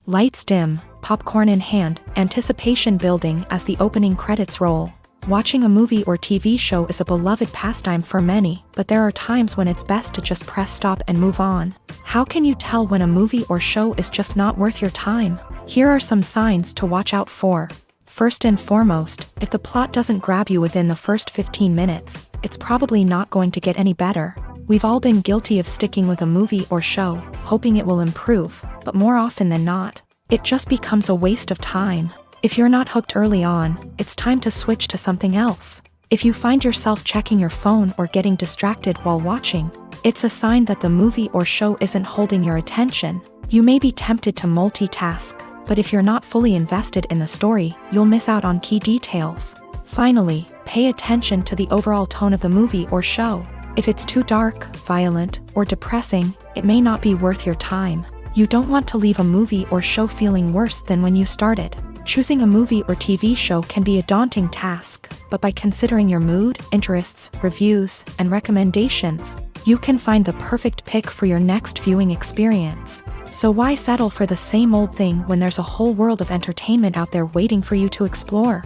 Lights dim, popcorn in hand, anticipation building as the opening credits roll. Watching a movie or TV show is a beloved pastime for many, but there are times when it's best to just press stop and move on. How can you tell when a movie or show is just not worth your time? Here are some signs to watch out for. First and foremost, if the plot doesn't grab you within the first 15 minutes, it's probably not going to get any better. We've all been guilty of sticking with a movie or show, hoping it will improve, but more often than not, it just becomes a waste of time. If you're not hooked early on, it's time to switch to something else. If you find yourself checking your phone or getting distracted while watching, it's a sign that the movie or show isn't holding your attention. You may be tempted to multitask, but if you're not fully invested in the story, you'll miss out on key details. Finally, pay attention to the overall tone of the movie or show. If it's too dark, violent, or depressing, it may not be worth your time. You don't want to leave a movie or show feeling worse than when you started. Choosing a movie or TV show can be a daunting task, but by considering your mood, interests, reviews, and recommendations, you can find the perfect pick for your next viewing experience. So why settle for the same old thing when there's a whole world of entertainment out there waiting for you to explore?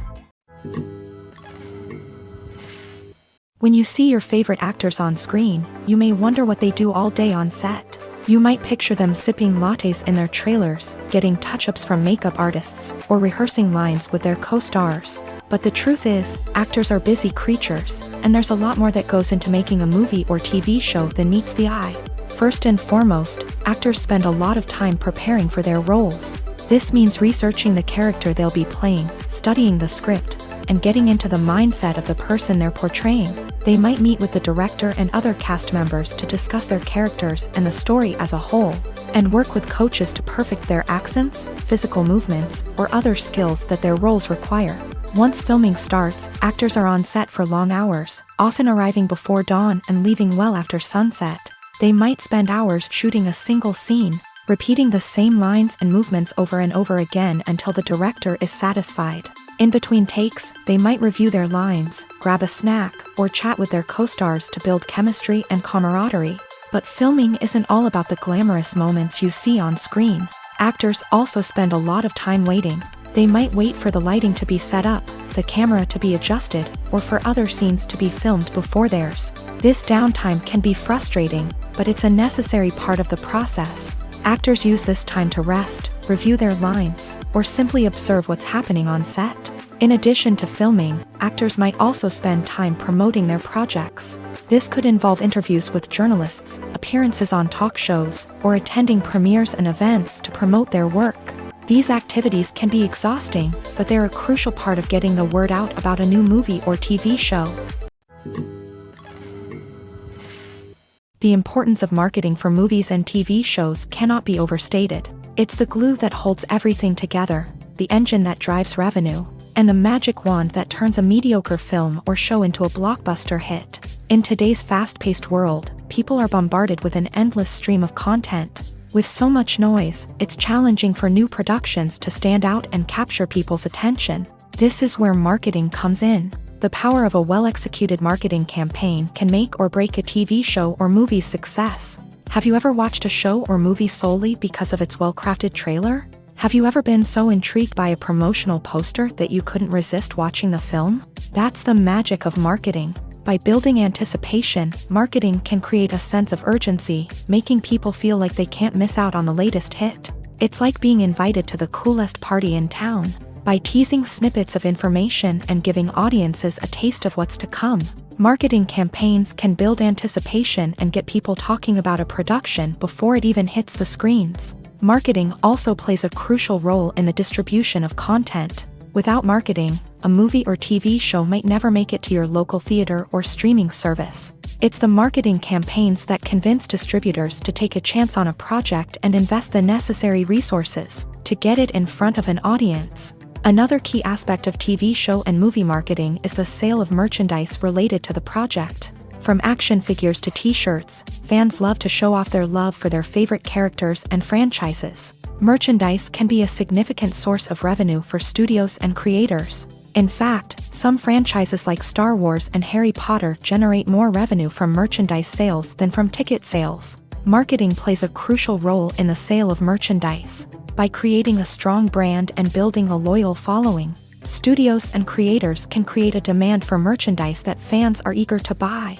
When you see your favorite actors on screen, you may wonder what they do all day on set. You might picture them sipping lattes in their trailers, getting touch-ups from makeup artists, or rehearsing lines with their co-stars. But the truth is, actors are busy creatures, and there's a lot more that goes into making a movie or TV show than meets the eye. First and foremost, actors spend a lot of time preparing for their roles. This means researching the character they'll be playing, studying the script, and getting into the mindset of the person they're portraying. They might meet with the director and other cast members to discuss their characters and the story as a whole, and work with coaches to perfect their accents, physical movements, or other skills that their roles require. Once filming starts, actors are on set for long hours, often arriving before dawn and leaving well after sunset. They might spend hours shooting a single scene, repeating the same lines and movements over and over again until the director is satisfied. In between takes, they might review their lines, grab a snack, or chat with their co-stars to build chemistry and camaraderie. But filming isn't all about the glamorous moments you see on screen. Actors also spend a lot of time waiting. They might wait for the lighting to be set up, the camera to be adjusted, or for other scenes to be filmed before theirs. This downtime can be frustrating, but it's a necessary part of the process. Actors use this time to rest, review their lines, or simply observe what's happening on set. In addition to filming, actors might also spend time promoting their projects. This could involve interviews with journalists, appearances on talk shows, or attending premieres and events to promote their work. These activities can be exhausting, but they're a crucial part of getting the word out about a new movie or TV show. The importance of marketing for movies and TV shows cannot be overstated. It's the glue that holds everything together, the engine that drives revenue, and the magic wand that turns a mediocre film or show into a blockbuster hit. In today's fast-paced world, people are bombarded with an endless stream of content. With so much noise, it's challenging for new productions to stand out and capture people's attention. This is where marketing comes in. The power of a well-executed marketing campaign can make or break a TV show or movie's success. Have you ever watched a show or movie solely because of its well-crafted trailer? Have you ever been so intrigued by a promotional poster that you couldn't resist watching the film? That's the magic of marketing. By building anticipation, marketing can create a sense of urgency, making people feel like they can't miss out on the latest hit. It's like being invited to the coolest party in town. By teasing snippets of information and giving audiences a taste of what's to come, marketing campaigns can build anticipation and get people talking about a production before it even hits the screens. Marketing also plays a crucial role in the distribution of content. Without marketing, a movie or TV show might never make it to your local theater or streaming service. It's the marketing campaigns that convince distributors to take a chance on a project and invest the necessary resources to get it in front of an audience. Another key aspect of TV show and movie marketing is the sale of merchandise related to the project. From action figures to t-shirts, fans love to show off their love for their favorite characters and franchises. Merchandise can be a significant source of revenue for studios and creators. In fact, some franchises like Star Wars and Harry Potter generate more revenue from merchandise sales than from ticket sales. Marketing plays a crucial role in the sale of merchandise. By creating a strong brand and building a loyal following, studios and creators can create a demand for merchandise that fans are eager to buy.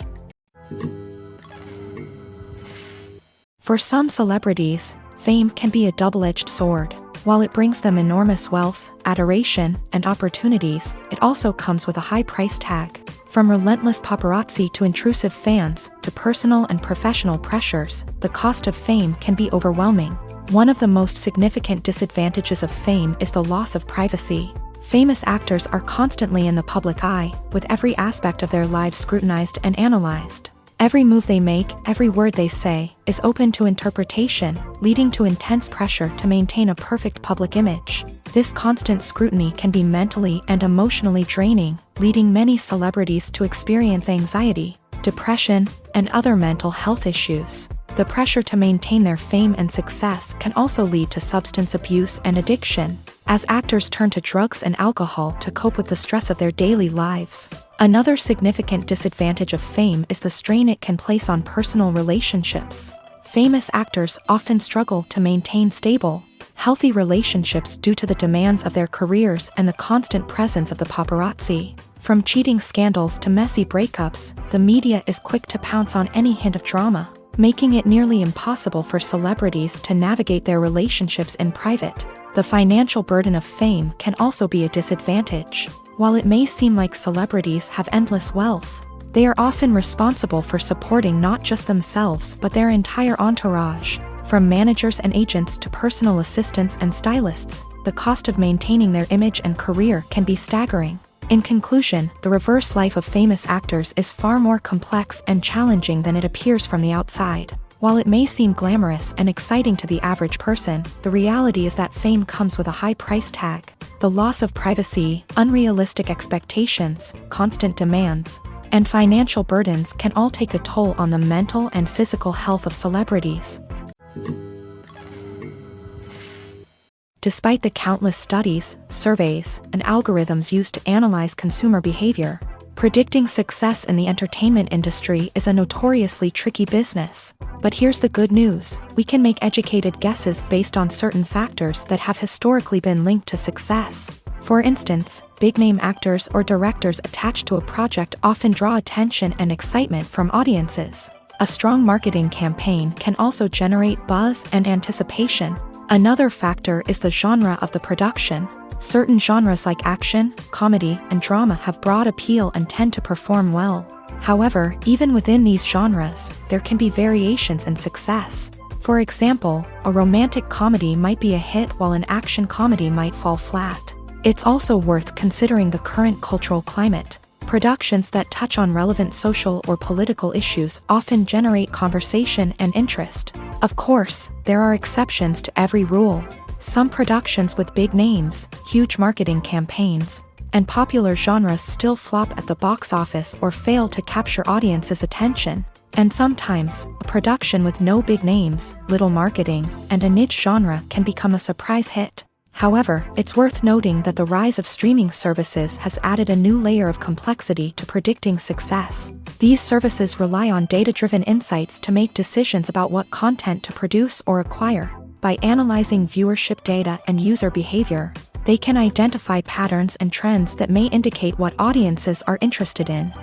For some celebrities, fame can be a double-edged sword. While it brings them enormous wealth, adoration, and opportunities, it also comes with a high price tag. From relentless paparazzi to intrusive fans, to personal and professional pressures, the cost of fame can be overwhelming. One of the most significant disadvantages of fame is the loss of privacy. Famous actors are constantly in the public eye, with every aspect of their lives scrutinized and analyzed. Every move they make, every word they say, is open to interpretation, leading to intense pressure to maintain a perfect public image. This constant scrutiny can be mentally and emotionally draining, leading many celebrities to experience anxiety, depression, and other mental health issues. The pressure to maintain their fame and success can also lead to substance abuse and addiction, as actors turn to drugs and alcohol to cope with the stress of their daily lives. Another significant disadvantage of fame is the strain it can place on personal relationships. Famous actors often struggle to maintain stable, healthy relationships due to the demands of their careers and the constant presence of the paparazzi. From cheating scandals to messy breakups, the media is quick to pounce on any hint of drama, making it nearly impossible for celebrities to navigate their relationships in private. The financial burden of fame can also be a disadvantage. While it may seem like celebrities have endless wealth, they are often responsible for supporting not just themselves but their entire entourage. From managers and agents to personal assistants and stylists, the cost of maintaining their image and career can be staggering. In conclusion, the reverse life of famous actors is far more complex and challenging than it appears from the outside. While it may seem glamorous and exciting to the average person, the reality is that fame comes with a high price tag. The loss of privacy, unrealistic expectations, constant demands, and financial burdens can all take a toll on the mental and physical health of celebrities. Despite the countless studies, surveys, and algorithms used to analyze consumer behavior, predicting success in the entertainment industry is a notoriously tricky business. But here's the good news: we can make educated guesses based on certain factors that have historically been linked to success. For instance, big-name actors or directors attached to a project often draw attention and excitement from audiences. A strong marketing campaign can also generate buzz and anticipation. Another factor is the genre of the production. Certain genres like action, comedy, and drama have broad appeal and tend to perform well. However, even within these genres, there can be variations in success. For example, a romantic comedy might be a hit while an action comedy might fall flat. It's also worth considering the current cultural climate. Productions that touch on relevant social or political issues often generate conversation and interest. Of course, there are exceptions to every rule. Some productions with big names, huge marketing campaigns, and popular genres still flop at the box office or fail to capture audiences' attention. And sometimes, a production with no big names, little marketing, and a niche genre can become a surprise hit. However, it's worth noting that the rise of streaming services has added a new layer of complexity to predicting success. These services rely on data-driven insights to make decisions about what content to produce or acquire. By analyzing viewership data and user behavior, they can identify patterns and trends that may indicate what audiences are interested in.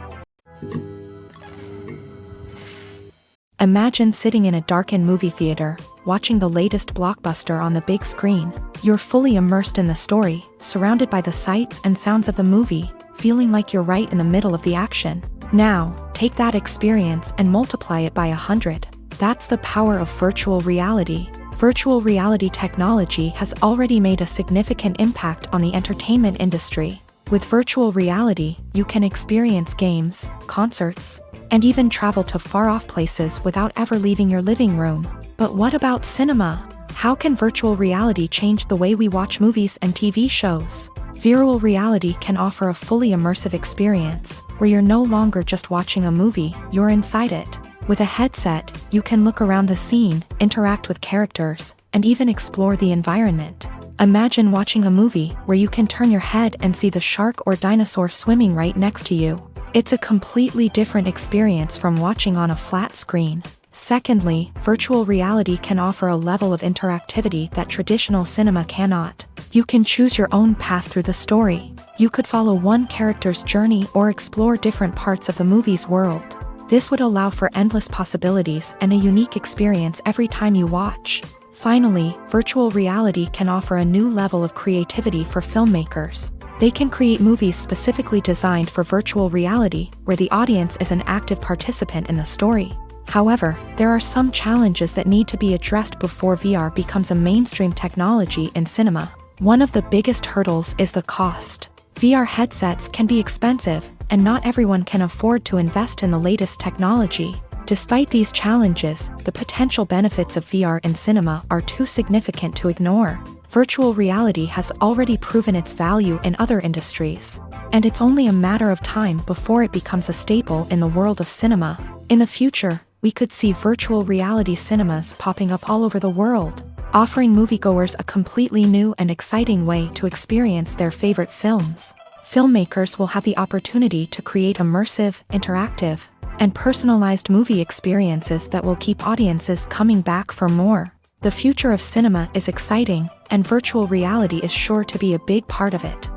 Imagine sitting in a darkened movie theater, watching the latest blockbuster on the big screen. You're fully immersed in the story, surrounded by the sights and sounds of the movie, feeling like you're right in the middle of the action. Now, take that experience and multiply it by 100. That's the power of virtual reality. Virtual reality technology has already made a significant impact on the entertainment industry. With virtual reality, you can experience games, concerts, and even travel to far-off places without ever leaving your living room. But what about cinema? How can virtual reality change the way we watch movies and TV shows? Virtual reality can offer a fully immersive experience, where you're no longer just watching a movie, you're inside it. With a headset, you can look around the scene, interact with characters, and even explore the environment. Imagine watching a movie where you can turn your head and see the shark or dinosaur swimming right next to you. It's a completely different experience from watching on a flat screen. Secondly, virtual reality can offer a level of interactivity that traditional cinema cannot. You can choose your own path through the story. You could follow one character's journey or explore different parts of the movie's world. This would allow for endless possibilities and a unique experience every time you watch. Finally, virtual reality can offer a new level of creativity for filmmakers. They can create movies specifically designed for virtual reality, where the audience is an active participant in the story. However, there are some challenges that need to be addressed before VR becomes a mainstream technology in cinema. One of the biggest hurdles is the cost. VR headsets can be expensive, and not everyone can afford to invest in the latest technology. Despite these challenges, the potential benefits of VR in cinema are too significant to ignore. Virtual reality has already proven its value in other industries, and it's only a matter of time before it becomes a staple in the world of cinema. In the future, we could see virtual reality cinemas popping up all over the world, offering moviegoers a completely new and exciting way to experience their favorite films. Filmmakers will have the opportunity to create immersive, interactive, and personalized movie experiences that will keep audiences coming back for more. The future of cinema is exciting, and virtual reality is sure to be a big part of it.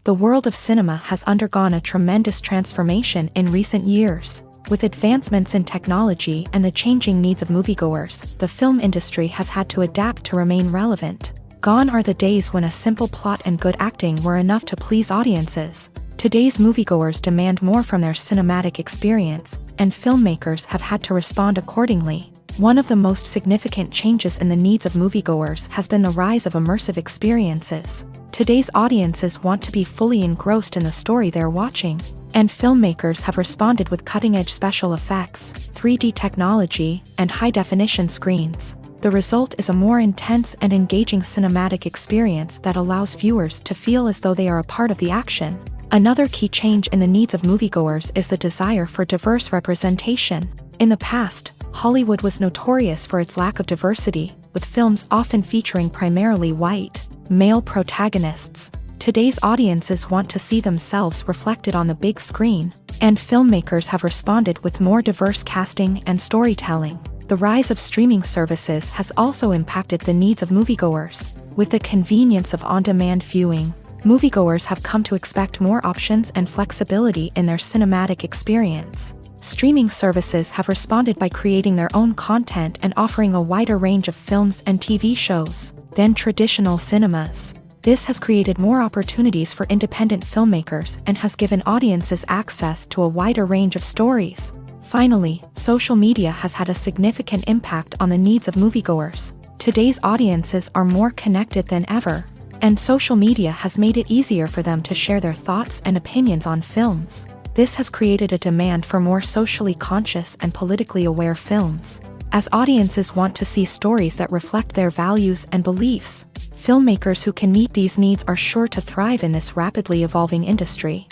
The world of cinema has undergone a tremendous transformation in recent years. With advancements in technology and the changing needs of moviegoers, the film industry has had to adapt to remain relevant. Gone are the days when a simple plot and good acting were enough to please audiences. Today's moviegoers demand more from their cinematic experience, and filmmakers have had to respond accordingly. One of the most significant changes in the needs of moviegoers has been the rise of immersive experiences. Today's audiences want to be fully engrossed in the story they're watching, and filmmakers have responded with cutting-edge special effects, 3D technology, and high-definition screens. The result is a more intense and engaging cinematic experience that allows viewers to feel as though they are a part of the action. Another key change in the needs of moviegoers is the desire for diverse representation. In the past, Hollywood was notorious for its lack of diversity, with films often featuring primarily white, male protagonists. Today's audiences want to see themselves reflected on the big screen, and filmmakers have responded with more diverse casting and storytelling. The rise of streaming services has also impacted the needs of moviegoers. With the convenience of on-demand viewing, moviegoers have come to expect more options and flexibility in their cinematic experience. Streaming services have responded by creating their own content and offering a wider range of films and TV shows than traditional cinemas. This has created more opportunities for independent filmmakers and has given audiences access to a wider range of stories. Finally, social media has had a significant impact on the needs of moviegoers. Today's audiences are more connected than ever, and social media has made it easier for them to share their thoughts and opinions on films. This has created a demand for more socially conscious and politically aware films. As audiences want to see stories that reflect their values and beliefs, filmmakers who can meet these needs are sure to thrive in this rapidly evolving industry.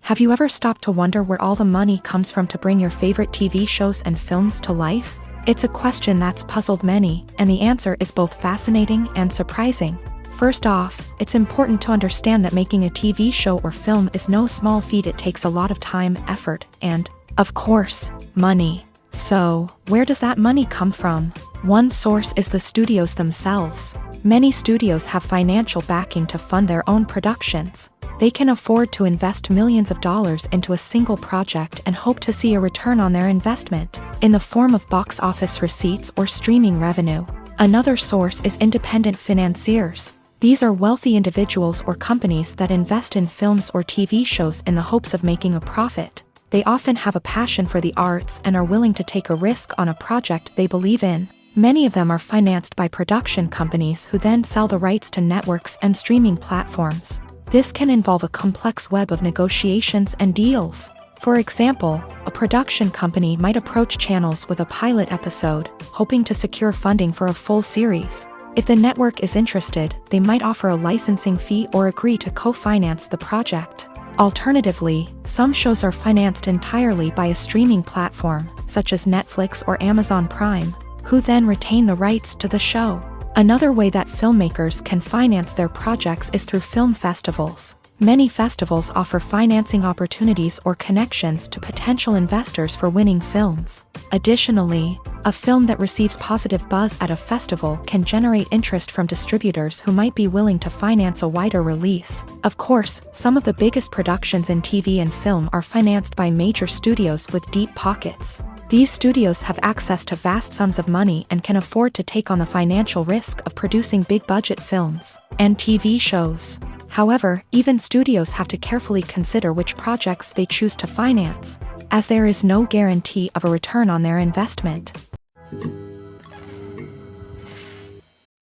Have you ever stopped to wonder where all the money comes from to bring your favorite TV shows and films to life? It's a question that's puzzled many, and the answer is both fascinating and surprising. First off, it's important to understand that making a TV show or film is no small feat. It takes a lot of time, effort, and, of course, money. So, where does that money come from? One source is the studios themselves. Many studios have financial backing to fund their own productions. They can afford to invest millions of dollars into a single project and hope to see a return on their investment, in the form of box office receipts or streaming revenue. Another source is independent financiers. These are wealthy individuals or companies that invest in films or TV shows in the hopes of making a profit. They often have a passion for the arts and are willing to take a risk on a project they believe in. Many of them are financed by production companies who then sell the rights to networks and streaming platforms. This can involve a complex web of negotiations and deals. For example, a production company might approach channels with a pilot episode, hoping to secure funding for a full series. If the network is interested, they might offer a licensing fee or agree to co-finance the project. Alternatively, some shows are financed entirely by a streaming platform, such as Netflix or Amazon Prime, who then retain the rights to the show. Another way that filmmakers can finance their projects is through film festivals. Many festivals offer financing opportunities or connections to potential investors for winning films. Additionally, a film that receives positive buzz at a festival can generate interest from distributors who might be willing to finance a wider release. Of course, some of the biggest productions in TV and film are financed by major studios with deep pockets. These studios have access to vast sums of money and can afford to take on the financial risk of producing big-budget films and TV shows. However, even studios have to carefully consider which projects they choose to finance, as there is no guarantee of a return on their investment.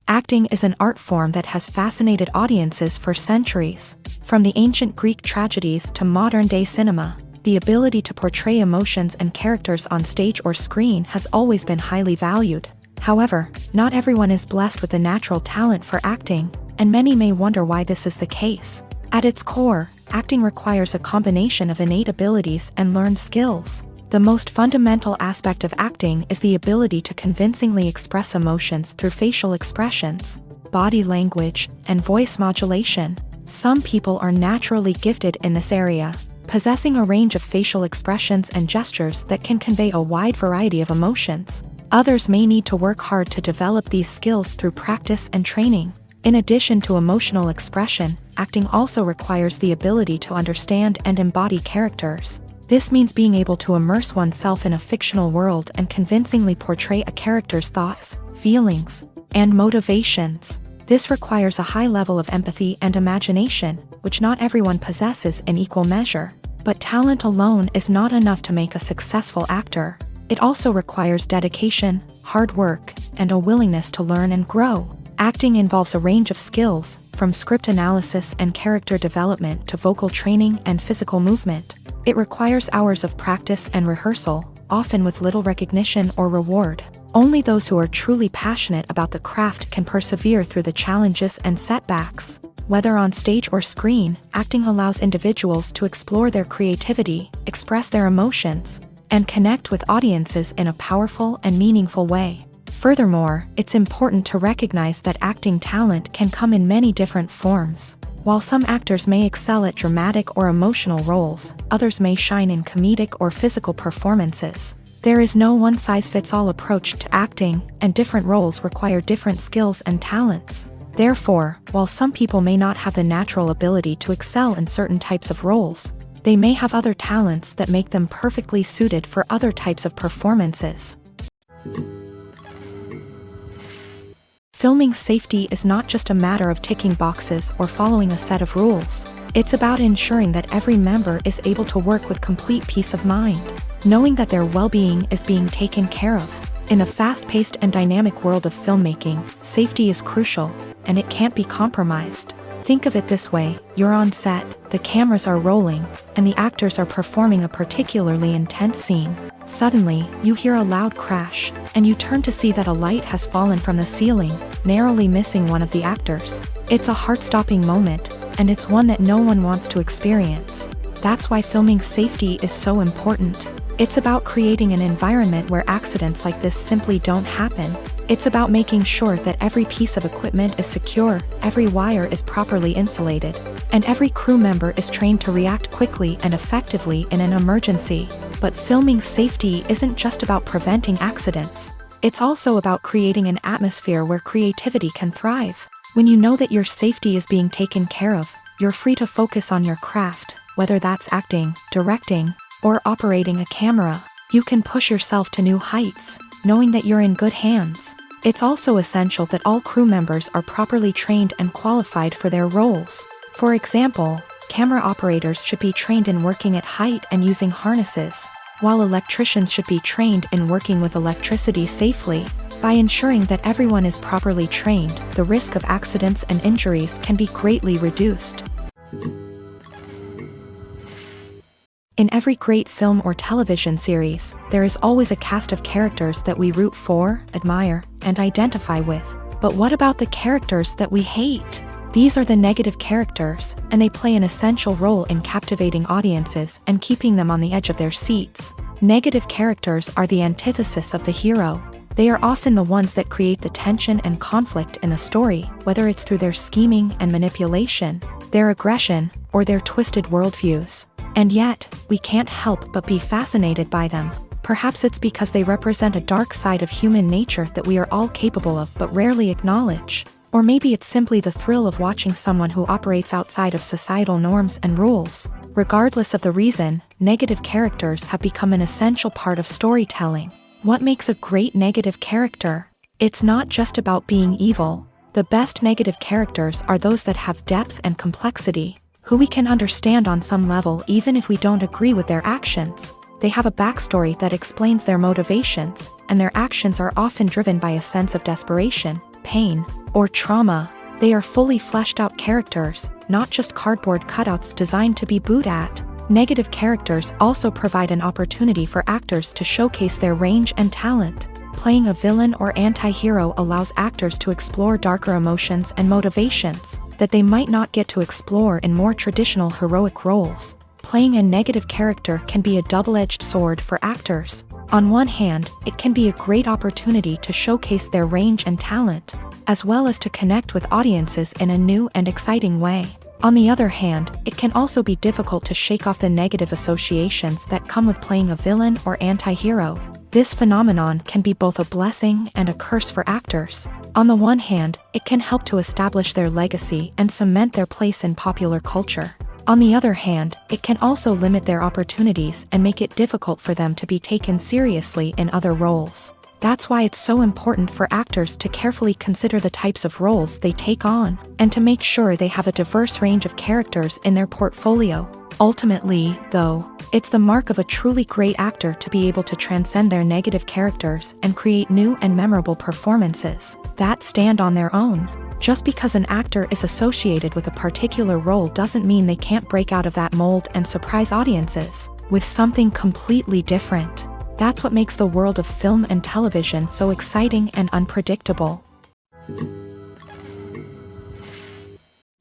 Acting is an art form that has fascinated audiences for centuries. From the ancient Greek tragedies to modern-day cinema, the ability to portray emotions and characters on stage or screen has always been highly valued. However, not everyone is blessed with the natural talent for acting, and many may wonder why this is the case. At its core, acting requires a combination of innate abilities and learned skills. The most fundamental aspect of acting is the ability to convincingly express emotions through facial expressions, body language, and voice modulation. Some people are naturally gifted in this area, possessing a range of facial expressions and gestures that can convey a wide variety of emotions. Others may need to work hard to develop these skills through practice and training. In addition to emotional expression, acting also requires the ability to understand and embody characters. This means being able to immerse oneself in a fictional world and convincingly portray a character's thoughts, feelings, and motivations. This requires a high level of empathy and imagination, which not everyone possesses in equal measure. But talent alone is not enough to make a successful actor. It also requires dedication, hard work, and a willingness to learn and grow. Acting involves a range of skills, from script analysis and character development to vocal training and physical movement. It requires hours of practice and rehearsal, often with little recognition or reward. Only those who are truly passionate about the craft can persevere through the challenges and setbacks. Whether on stage or screen, acting allows individuals to explore their creativity, express their emotions, and connect with audiences in a powerful and meaningful way. Furthermore, it's important to recognize that acting talent can come in many different forms. While some actors may excel at dramatic or emotional roles, others may shine in comedic or physical performances. There is no one-size-fits-all approach to acting, and different roles require different skills and talents. Therefore, while some people may not have the natural ability to excel in certain types of roles, they may have other talents that make them perfectly suited for other types of performances. Filming safety is not just a matter of ticking boxes or following a set of rules. It's about ensuring that every member is able to work with complete peace of mind, knowing that their well-being is being taken care of. In a fast-paced and dynamic world of filmmaking, safety is crucial, and it can't be compromised. Think of it this way: you're on set, the cameras are rolling, and the actors are performing a particularly intense scene. Suddenly, you hear a loud crash, and you turn to see that a light has fallen from the ceiling, narrowly missing one of the actors. It's a heart-stopping moment, and it's one that no one wants to experience. That's why filming safety is so important. It's about creating an environment where accidents like this simply don't happen. It's about making sure that every piece of equipment is secure, every wire is properly insulated, and every crew member is trained to react quickly and effectively in an emergency. But filming safety isn't just about preventing accidents. It's also about creating an atmosphere where creativity can thrive. When you know that your safety is being taken care of, you're free to focus on your craft, whether that's acting, directing, or operating a camera. You can push yourself to new heights, knowing that you're in good hands. It's also essential that all crew members are properly trained and qualified for their roles. For example, camera operators should be trained in working at height and using harnesses, while electricians should be trained in working with electricity safely. By ensuring that everyone is properly trained, the risk of accidents and injuries can be greatly reduced. In every great film or television series, there is always a cast of characters that we root for, admire, and identify with. But what about the characters that we hate? These are the negative characters, and they play an essential role in captivating audiences and keeping them on the edge of their seats. Negative characters are the antithesis of the hero. They are often the ones that create the tension and conflict in the story, whether it's through their scheming and manipulation, their aggression, or their twisted worldviews. And yet, we can't help but be fascinated by them. Perhaps it's because they represent a dark side of human nature that we are all capable of but rarely acknowledge. Or maybe it's simply the thrill of watching someone who operates outside of societal norms and rules. Regardless of the reason, negative characters have become an essential part of storytelling. What makes a great negative character? It's not just about being evil. The best negative characters are those that have depth and complexity, who we can understand on some level even if we don't agree with their actions. They have a backstory that explains their motivations, and their actions are often driven by a sense of desperation, pain, or trauma. They are fully fleshed out characters, not just cardboard cutouts designed to be booed at. Negative characters also provide an opportunity for actors to showcase their range and talent. Playing a villain or anti-hero allows actors to explore darker emotions and motivations that they might not get to explore in more traditional heroic roles. Playing a negative character can be a double-edged sword for actors. On one hand, it can be a great opportunity to showcase their range and talent, as well as to connect with audiences in a new and exciting way. On the other hand, it can also be difficult to shake off the negative associations that come with playing a villain or anti-hero. This phenomenon can be both a blessing and a curse for actors. On the one hand, it can help to establish their legacy and cement their place in popular culture. On the other hand, it can also limit their opportunities and make it difficult for them to be taken seriously in other roles. That's why it's so important for actors to carefully consider the types of roles they take on, and to make sure they have a diverse range of characters in their portfolio. Ultimately, though, it's the mark of a truly great actor to be able to transcend their negative characters and create new and memorable performances that stand on their own. Just because an actor is associated with a particular role doesn't mean they can't break out of that mold and surprise audiences with something completely different. That's what makes the world of film and television so exciting and unpredictable.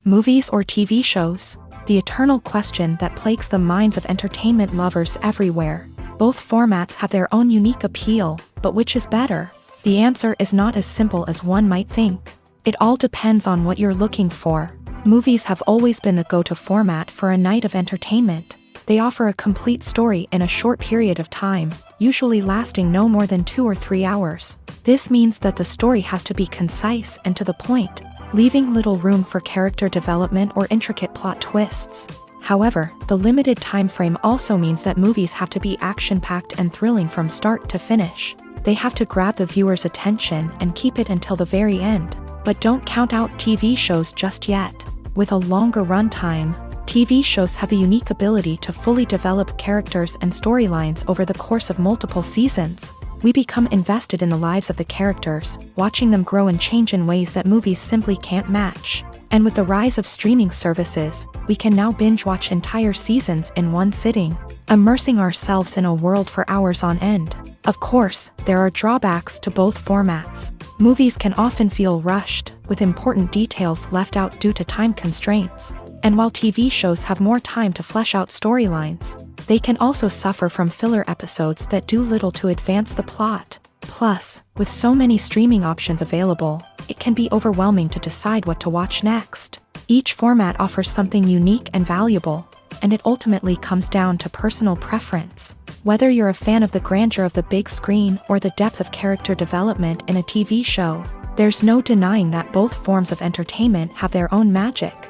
Movies or TV shows? The eternal question that plagues the minds of entertainment lovers everywhere. Both formats have their own unique appeal, but which is better? The answer is not as simple as one might think. It all depends on what you're looking for. Movies have always been the go-to format for a night of entertainment. They offer a complete story in a short period of time, usually lasting no more than 2 or 3 hours. This means that the story has to be concise and to the point, leaving little room for character development or intricate plot twists. However, the limited time frame also means that movies have to be action-packed and thrilling from start to finish. They have to grab the viewer's attention and keep it until the very end. But don't count out TV shows just yet. With a longer runtime, TV shows have the unique ability to fully develop characters and storylines over the course of multiple seasons. We become invested in the lives of the characters, watching them grow and change in ways that movies simply can't match. And with the rise of streaming services, we can now binge-watch entire seasons in one sitting, immersing ourselves in a world for hours on end. Of course, there are drawbacks to both formats. Movies can often feel rushed, with important details left out due to time constraints. And while TV shows have more time to flesh out storylines, they can also suffer from filler episodes that do little to advance the plot. Plus, with so many streaming options available, it can be overwhelming to decide what to watch next. Each format offers something unique and valuable, and it ultimately comes down to personal preference. Whether you're a fan of the grandeur of the big screen or the depth of character development in a TV show, there's no denying that both forms of entertainment have their own magic.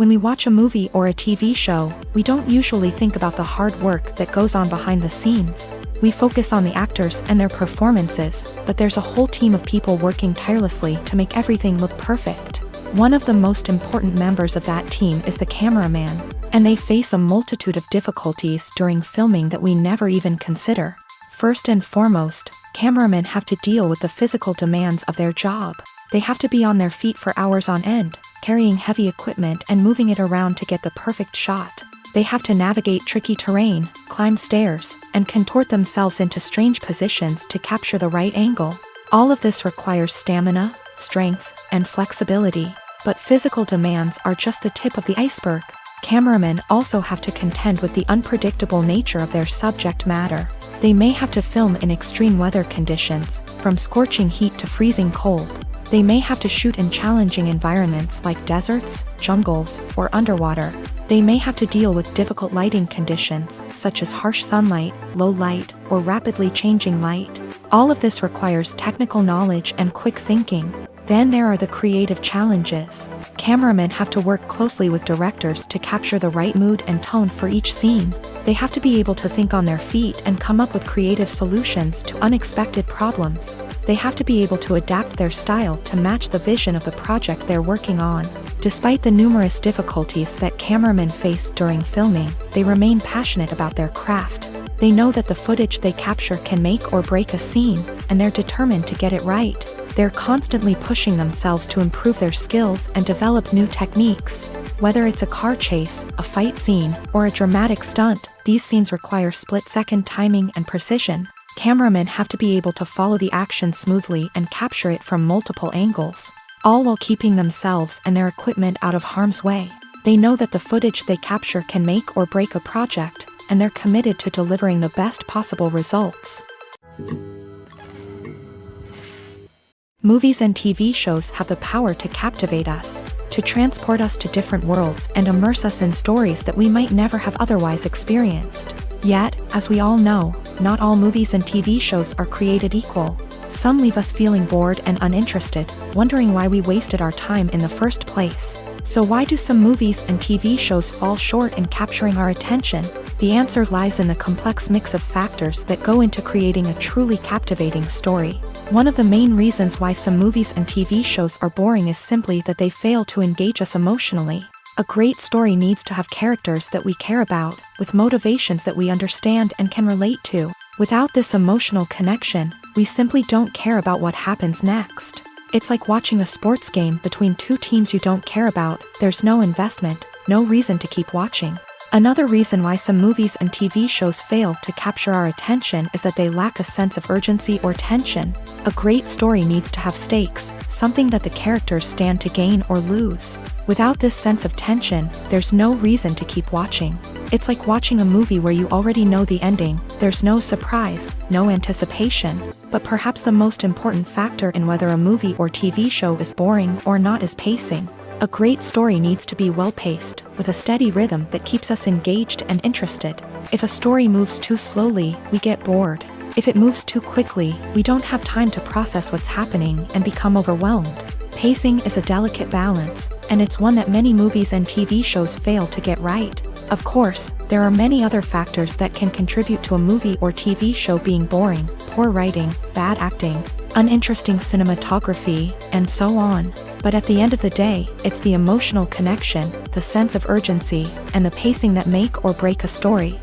When we watch a movie or a TV show, we don't usually think about the hard work that goes on behind the scenes. We focus on the actors and their performances, but there's a whole team of people working tirelessly to make everything look perfect. One of the most important members of that team is the cameraman, and they face a multitude of difficulties during filming that we never even consider. First and foremost, cameramen have to deal with the physical demands of their job. They have to be on their feet for hours on end, carrying heavy equipment and moving it around to get the perfect shot. They have to navigate tricky terrain, climb stairs, and contort themselves into strange positions to capture the right angle. All of this requires stamina, strength, and flexibility. But physical demands are just the tip of the iceberg. Cameramen also have to contend with the unpredictable nature of their subject matter. They may have to film in extreme weather conditions, from scorching heat to freezing cold. They may have to shoot in challenging environments like deserts, jungles, or underwater. They may have to deal with difficult lighting conditions, such as harsh sunlight, low light, or rapidly changing light. All of this requires technical knowledge and quick thinking. Then there are the creative challenges. Cameramen have to work closely with directors to capture the right mood and tone for each scene. They have to be able to think on their feet and come up with creative solutions to unexpected problems. They have to be able to adapt their style to match the vision of the project they're working on. Despite the numerous difficulties that cameramen face during filming, they remain passionate about their craft. They know that the footage they capture can make or break a scene, and they're determined to get it right. They're constantly pushing themselves to improve their skills and develop new techniques. Whether it's a car chase, a fight scene, or a dramatic stunt, these scenes require split-second timing and precision. Cameramen have to be able to follow the action smoothly and capture it from multiple angles, all while keeping themselves and their equipment out of harm's way. They know that the footage they capture can make or break a project, and they're committed to delivering the best possible results. Movies and TV shows have the power to captivate us, to transport us to different worlds and immerse us in stories that we might never have otherwise experienced. Yet, as we all know, not all movies and TV shows are created equal. Some leave us feeling bored and uninterested, wondering why we wasted our time in the first place. So why do some movies and TV shows fall short in capturing our attention? The answer lies in the complex mix of factors that go into creating a truly captivating story. One of the main reasons why some movies and TV shows are boring is simply that they fail to engage us emotionally. A great story needs to have characters that we care about, with motivations that we understand and can relate to. Without this emotional connection, we simply don't care about what happens next. It's like watching a sports game between two teams you don't care about. There's no investment, no reason to keep watching. Another reason why some movies and TV shows fail to capture our attention is that they lack a sense of urgency or tension. A great story needs to have stakes, something that the characters stand to gain or lose. Without this sense of tension, there's no reason to keep watching. It's like watching a movie where you already know the ending. There's no surprise, no anticipation. But perhaps the most important factor in whether a movie or TV show is boring or not is pacing. A great story needs to be well-paced, with a steady rhythm that keeps us engaged and interested. If a story moves too slowly, we get bored. If it moves too quickly, we don't have time to process what's happening and become overwhelmed. Pacing is a delicate balance, and it's one that many movies and TV shows fail to get right. Of course, there are many other factors that can contribute to a movie or TV show being boring: poor writing, bad acting, uninteresting cinematography, and so on. But at the end of the day, it's the emotional connection, the sense of urgency, and the pacing that make or break a story.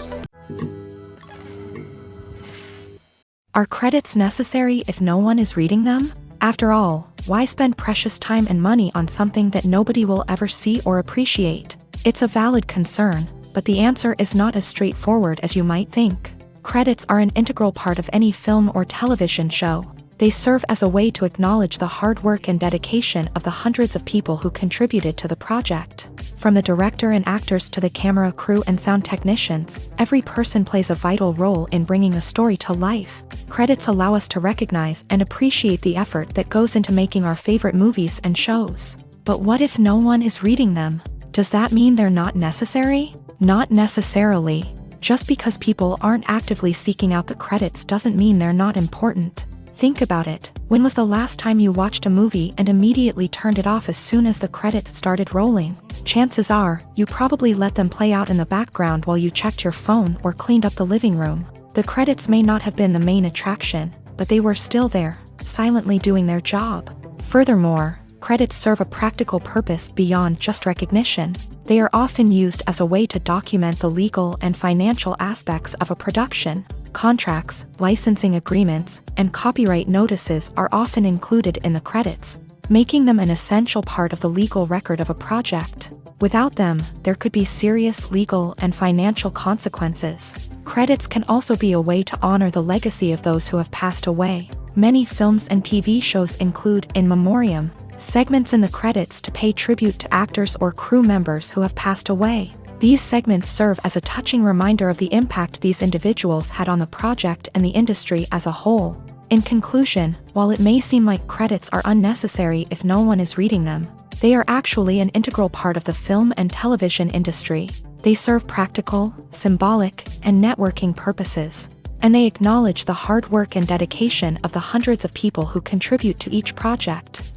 Are credits necessary if no one is reading them? After all, why spend precious time and money on something that nobody will ever see or appreciate? It's a valid concern, but the answer is not as straightforward as you might think. Credits are an integral part of any film or television show. They serve as a way to acknowledge the hard work and dedication of the hundreds of people who contributed to the project. From the director and actors to the camera crew and sound technicians, every person plays a vital role in bringing a story to life. Credits allow us to recognize and appreciate the effort that goes into making our favorite movies and shows. But what if no one is reading them? Does that mean they're not necessary? Not necessarily. Just because people aren't actively seeking out the credits doesn't mean they're not important. Think about it. When was the last time you watched a movie and immediately turned it off as soon as the credits started rolling? Chances are, you probably let them play out in the background while you checked your phone or cleaned up the living room. The credits may not have been the main attraction, but they were still there, silently doing their job. Furthermore, credits serve a practical purpose beyond just recognition. They are often used as a way to document the legal and financial aspects of a production. Contracts, licensing agreements, and copyright notices are often included in the credits, making them an essential part of the legal record of a project. Without them, there could be serious legal and financial consequences. Credits can also be a way to honor the legacy of those who have passed away. Many films and TV shows include in memoriam segments in the credits to pay tribute to actors or crew members who have passed away. These segments serve as a touching reminder of the impact these individuals had on the project and the industry as a whole. In conclusion, while it may seem like credits are unnecessary if no one is reading them, they are actually an integral part of the film and television industry. They serve practical, symbolic, and networking purposes, and they acknowledge the hard work and dedication of the hundreds of people who contribute to each project.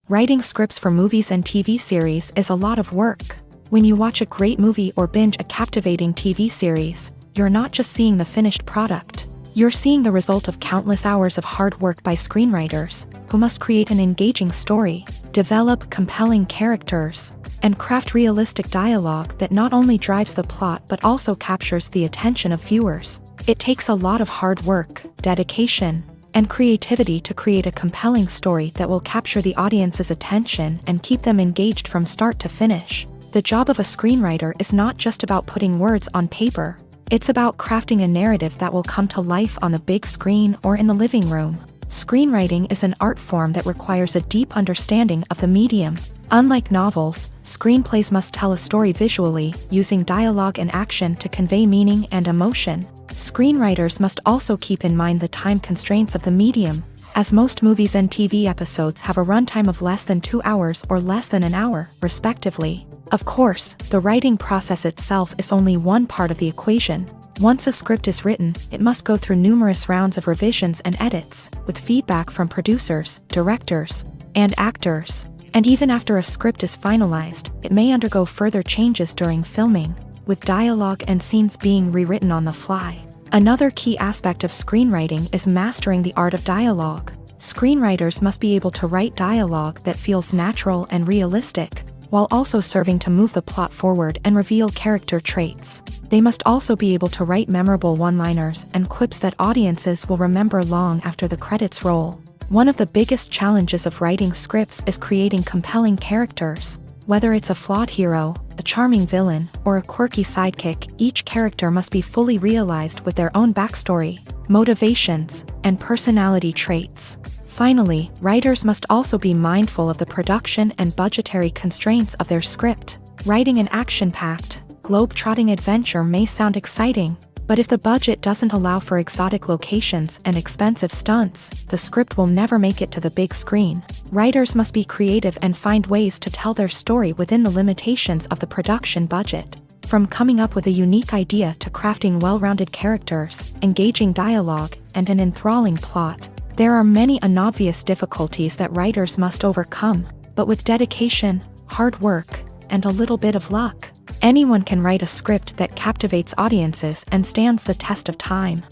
Writing scripts for movies and TV series is a lot of work. When you watch a great movie or binge a captivating TV series, you're not just seeing the finished product. You're seeing the result of countless hours of hard work by screenwriters, who must create an engaging story, develop compelling characters, and craft realistic dialogue that not only drives the plot but also captures the attention of viewers. It takes a lot of hard work, dedication, and creativity to create a compelling story that will capture the audience's attention and keep them engaged from start to finish. The job of a screenwriter is not just about putting words on paper. It's about crafting a narrative that will come to life on the big screen or in the living room. Screenwriting is an art form that requires a deep understanding of the medium. Unlike novels, screenplays must tell a story visually, using dialogue and action to convey meaning and emotion. Screenwriters must also keep in mind the time constraints of the medium, as most movies and TV episodes have a runtime of less than 2 hours or less than an hour, respectively. Of course, the writing process itself is only one part of the equation. Once a script is written, it must go through numerous rounds of revisions and edits, with feedback from producers, directors, and actors. And even after a script is finalized, it may undergo further changes during filming, with dialogue and scenes being rewritten on the fly. Another key aspect of screenwriting is mastering the art of dialogue. Screenwriters must be able to write dialogue that feels natural and realistic, while also serving to move the plot forward and reveal character traits. They must also be able to write memorable one-liners and quips that audiences will remember long after the credits roll. One of the biggest challenges of writing scripts is creating compelling characters. Whether it's a flawed hero, a charming villain, or a quirky sidekick, each character must be fully realized with their own backstory, motivations, and personality traits. Finally, writers must also be mindful of the production and budgetary constraints of their script. Writing an action-packed, globe-trotting adventure may sound exciting, but if the budget doesn't allow for exotic locations and expensive stunts, the script will never make it to the big screen. Writers must be creative and find ways to tell their story within the limitations of the production budget. From coming up with a unique idea to crafting well-rounded characters, engaging dialogue, and an enthralling plot, there are many unobvious difficulties that writers must overcome, but with dedication, hard work, and a little bit of luck, anyone can write a script that captivates audiences and stands the test of time.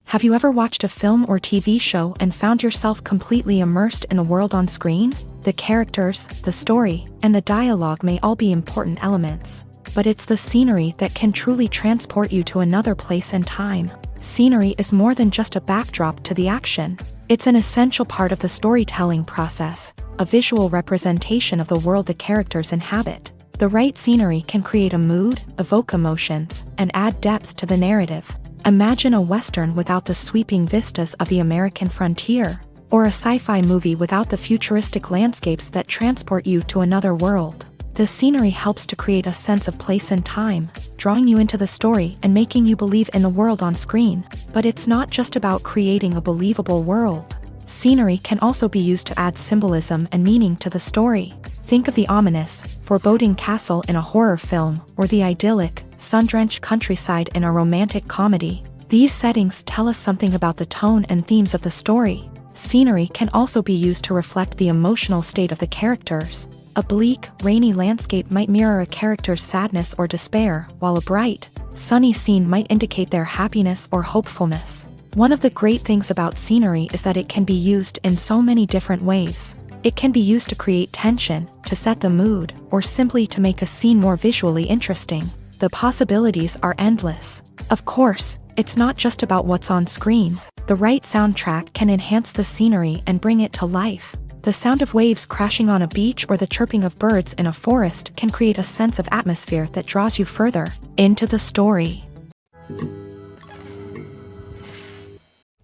Have you ever watched a film or TV show and found yourself completely immersed in the world on screen? The characters, the story, and the dialogue may all be important elements, but it's the scenery that can truly transport you to another place and time. Scenery is more than just a backdrop to the action. It's an essential part of the storytelling process, a visual representation of the world the characters inhabit. The right scenery can create a mood, evoke emotions, and add depth to the narrative. Imagine a Western without the sweeping vistas of the American frontier, or a sci-fi movie without the futuristic landscapes that transport you to another world. The scenery helps to create a sense of place and time, drawing you into the story and making you believe in the world on screen. But it's not just about creating a believable world. Scenery can also be used to add symbolism and meaning to the story. Think of the ominous, foreboding castle in a horror film, or the idyllic, sun-drenched countryside in a romantic comedy. These settings tell us something about the tone and themes of the story. Scenery can also be used to reflect the emotional state of the characters. A bleak, rainy landscape might mirror a character's sadness or despair, while a bright, sunny scene might indicate their happiness or hopefulness. One of the great things about scenery is that it can be used in so many different ways. It can be used to create tension, to set the mood, or simply to make a scene more visually interesting. The possibilities are endless. Of course, it's not just about what's on screen. The right soundtrack can enhance the scenery and bring it to life. The sound of waves crashing on a beach or the chirping of birds in a forest can create a sense of atmosphere that draws you further into the story.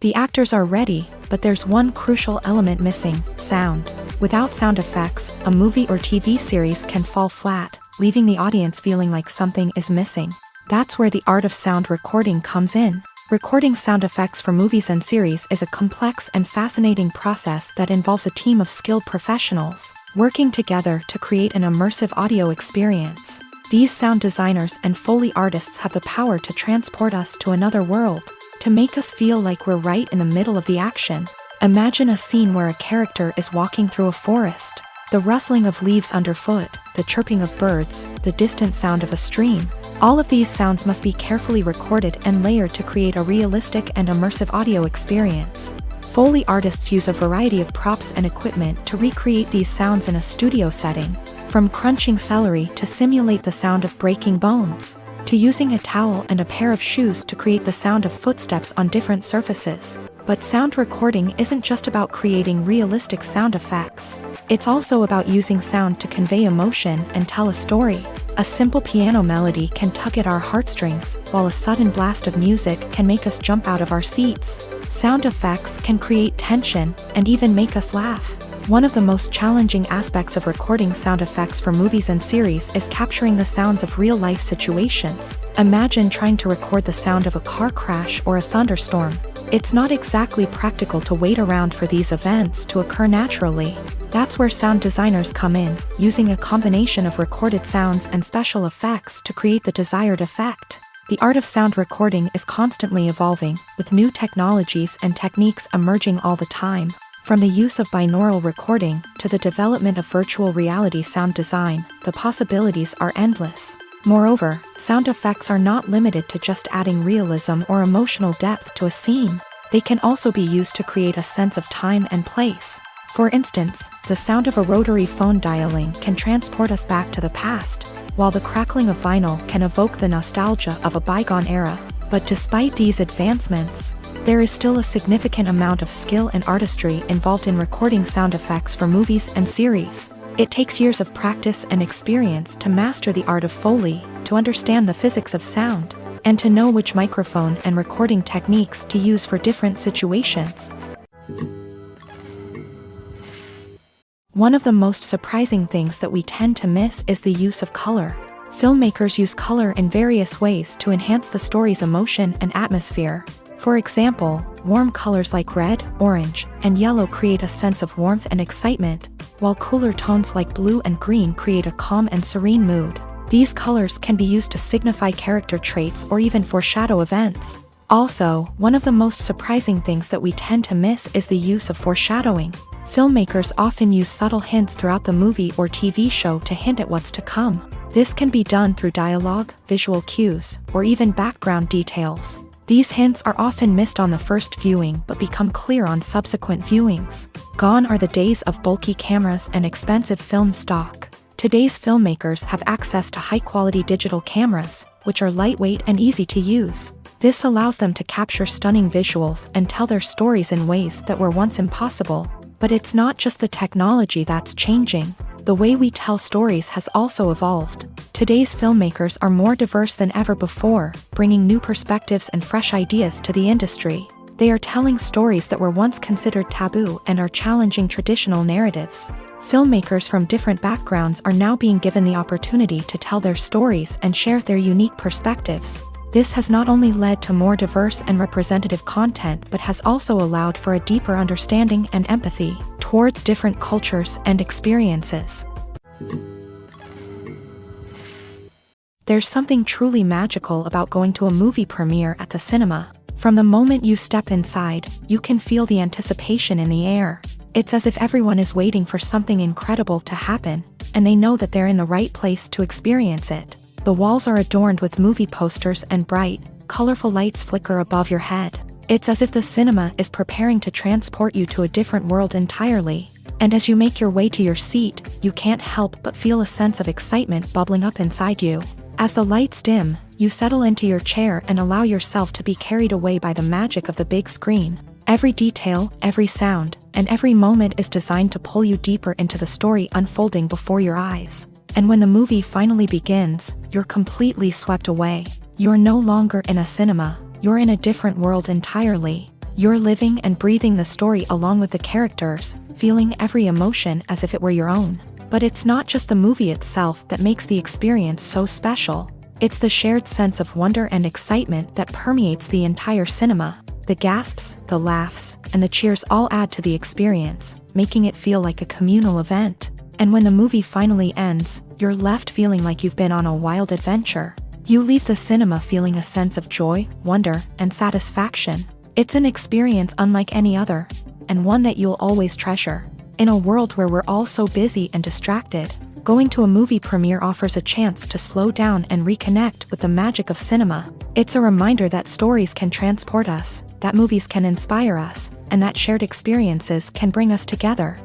The actors are ready, but there's one crucial element missing: sound. Without sound effects, a movie or TV series can fall flat, leaving the audience feeling like something is missing. That's where the art of sound recording comes in. Recording sound effects for movies and series is a complex and fascinating process that involves a team of skilled professionals working together to create an immersive audio experience. These sound designers and Foley artists have the power to transport us to another world, to make us feel like we're right in the middle of the action. Imagine a scene where a character is walking through a forest. The rustling of leaves underfoot, the chirping of birds, the distant sound of a stream. All of these sounds must be carefully recorded and layered to create a realistic and immersive audio experience. Foley artists use a variety of props and equipment to recreate these sounds in a studio setting, from crunching celery to simulate the sound of breaking bones, to using a towel and a pair of shoes to create the sound of footsteps on different surfaces. But sound recording isn't just about creating realistic sound effects. It's also about using sound to convey emotion and tell a story. A simple piano melody can tug at our heartstrings, while a sudden blast of music can make us jump out of our seats. Sound effects can create tension and even make us laugh. One of the most challenging aspects of recording sound effects for movies and series is capturing the sounds of real-life situations. Imagine trying to record the sound of a car crash or a thunderstorm. It's not exactly practical to wait around for these events to occur naturally. That's where sound designers come in, using a combination of recorded sounds and special effects to create the desired effect. The art of sound recording is constantly evolving, with new technologies and techniques emerging all the time. From the use of binaural recording to the development of virtual reality sound design, the possibilities are endless. Moreover, sound effects are not limited to just adding realism or emotional depth to a scene. They can also be used to create a sense of time and place. For instance, the sound of a rotary phone dialing can transport us back to the past, while the crackling of vinyl can evoke the nostalgia of a bygone era. But despite these advancements, there is still a significant amount of skill and artistry involved in recording sound effects for movies and series. It takes years of practice and experience to master the art of Foley, to understand the physics of sound, and to know which microphone and recording techniques to use for different situations. One of the most surprising things that we tend to miss is the use of color. Filmmakers use color in various ways to enhance the story's emotion and atmosphere. For example, warm colors like red, orange, and yellow create a sense of warmth and excitement, while cooler tones like blue and green create a calm and serene mood. These colors can be used to signify character traits or even foreshadow events. Also, one of the most surprising things that we tend to miss is the use of foreshadowing. Filmmakers often use subtle hints throughout the movie or TV show to hint at what's to come. This can be done through dialogue, visual cues, or even background details. These hints are often missed on the first viewing but become clear on subsequent viewings. Gone are the days of bulky cameras and expensive film stock. Today's filmmakers have access to high-quality digital cameras, which are lightweight and easy to use. This allows them to capture stunning visuals and tell their stories in ways that were once impossible. But it's not just the technology that's changing. The way we tell stories has also evolved. Today's filmmakers are more diverse than ever before, bringing new perspectives and fresh ideas to the industry. They are telling stories that were once considered taboo and are challenging traditional narratives. Filmmakers from different backgrounds are now being given the opportunity to tell their stories and share their unique perspectives. This has not only led to more diverse and representative content but has also allowed for a deeper understanding and empathy towards different cultures and experiences. There's something truly magical about going to a movie premiere at the cinema. From the moment you step inside, you can feel the anticipation in the air. It's as if everyone is waiting for something incredible to happen, and they know that they're in the right place to experience it. The walls are adorned with movie posters and bright, colorful lights flicker above your head. It's as if the cinema is preparing to transport you to a different world entirely. And as you make your way to your seat, you can't help but feel a sense of excitement bubbling up inside you. As the lights dim, you settle into your chair and allow yourself to be carried away by the magic of the big screen. Every detail, every sound, and every moment is designed to pull you deeper into the story unfolding before your eyes. And when the movie finally begins, you're completely swept away. You're no longer in a cinema, you're in a different world entirely. You're living and breathing the story along with the characters, feeling every emotion as if it were your own. But it's not just the movie itself that makes the experience so special. It's the shared sense of wonder and excitement that permeates the entire cinema. The gasps, the laughs, and the cheers all add to the experience, making it feel like a communal event. And when the movie finally ends, you're left feeling like you've been on a wild adventure. You leave the cinema feeling a sense of joy, wonder, and satisfaction. It's an experience unlike any other, and one that you'll always treasure. In a world where we're all so busy and distracted, going to a movie premiere offers a chance to slow down and reconnect with the magic of cinema. It's a reminder that stories can transport us, that movies can inspire us, and that shared experiences can bring us together.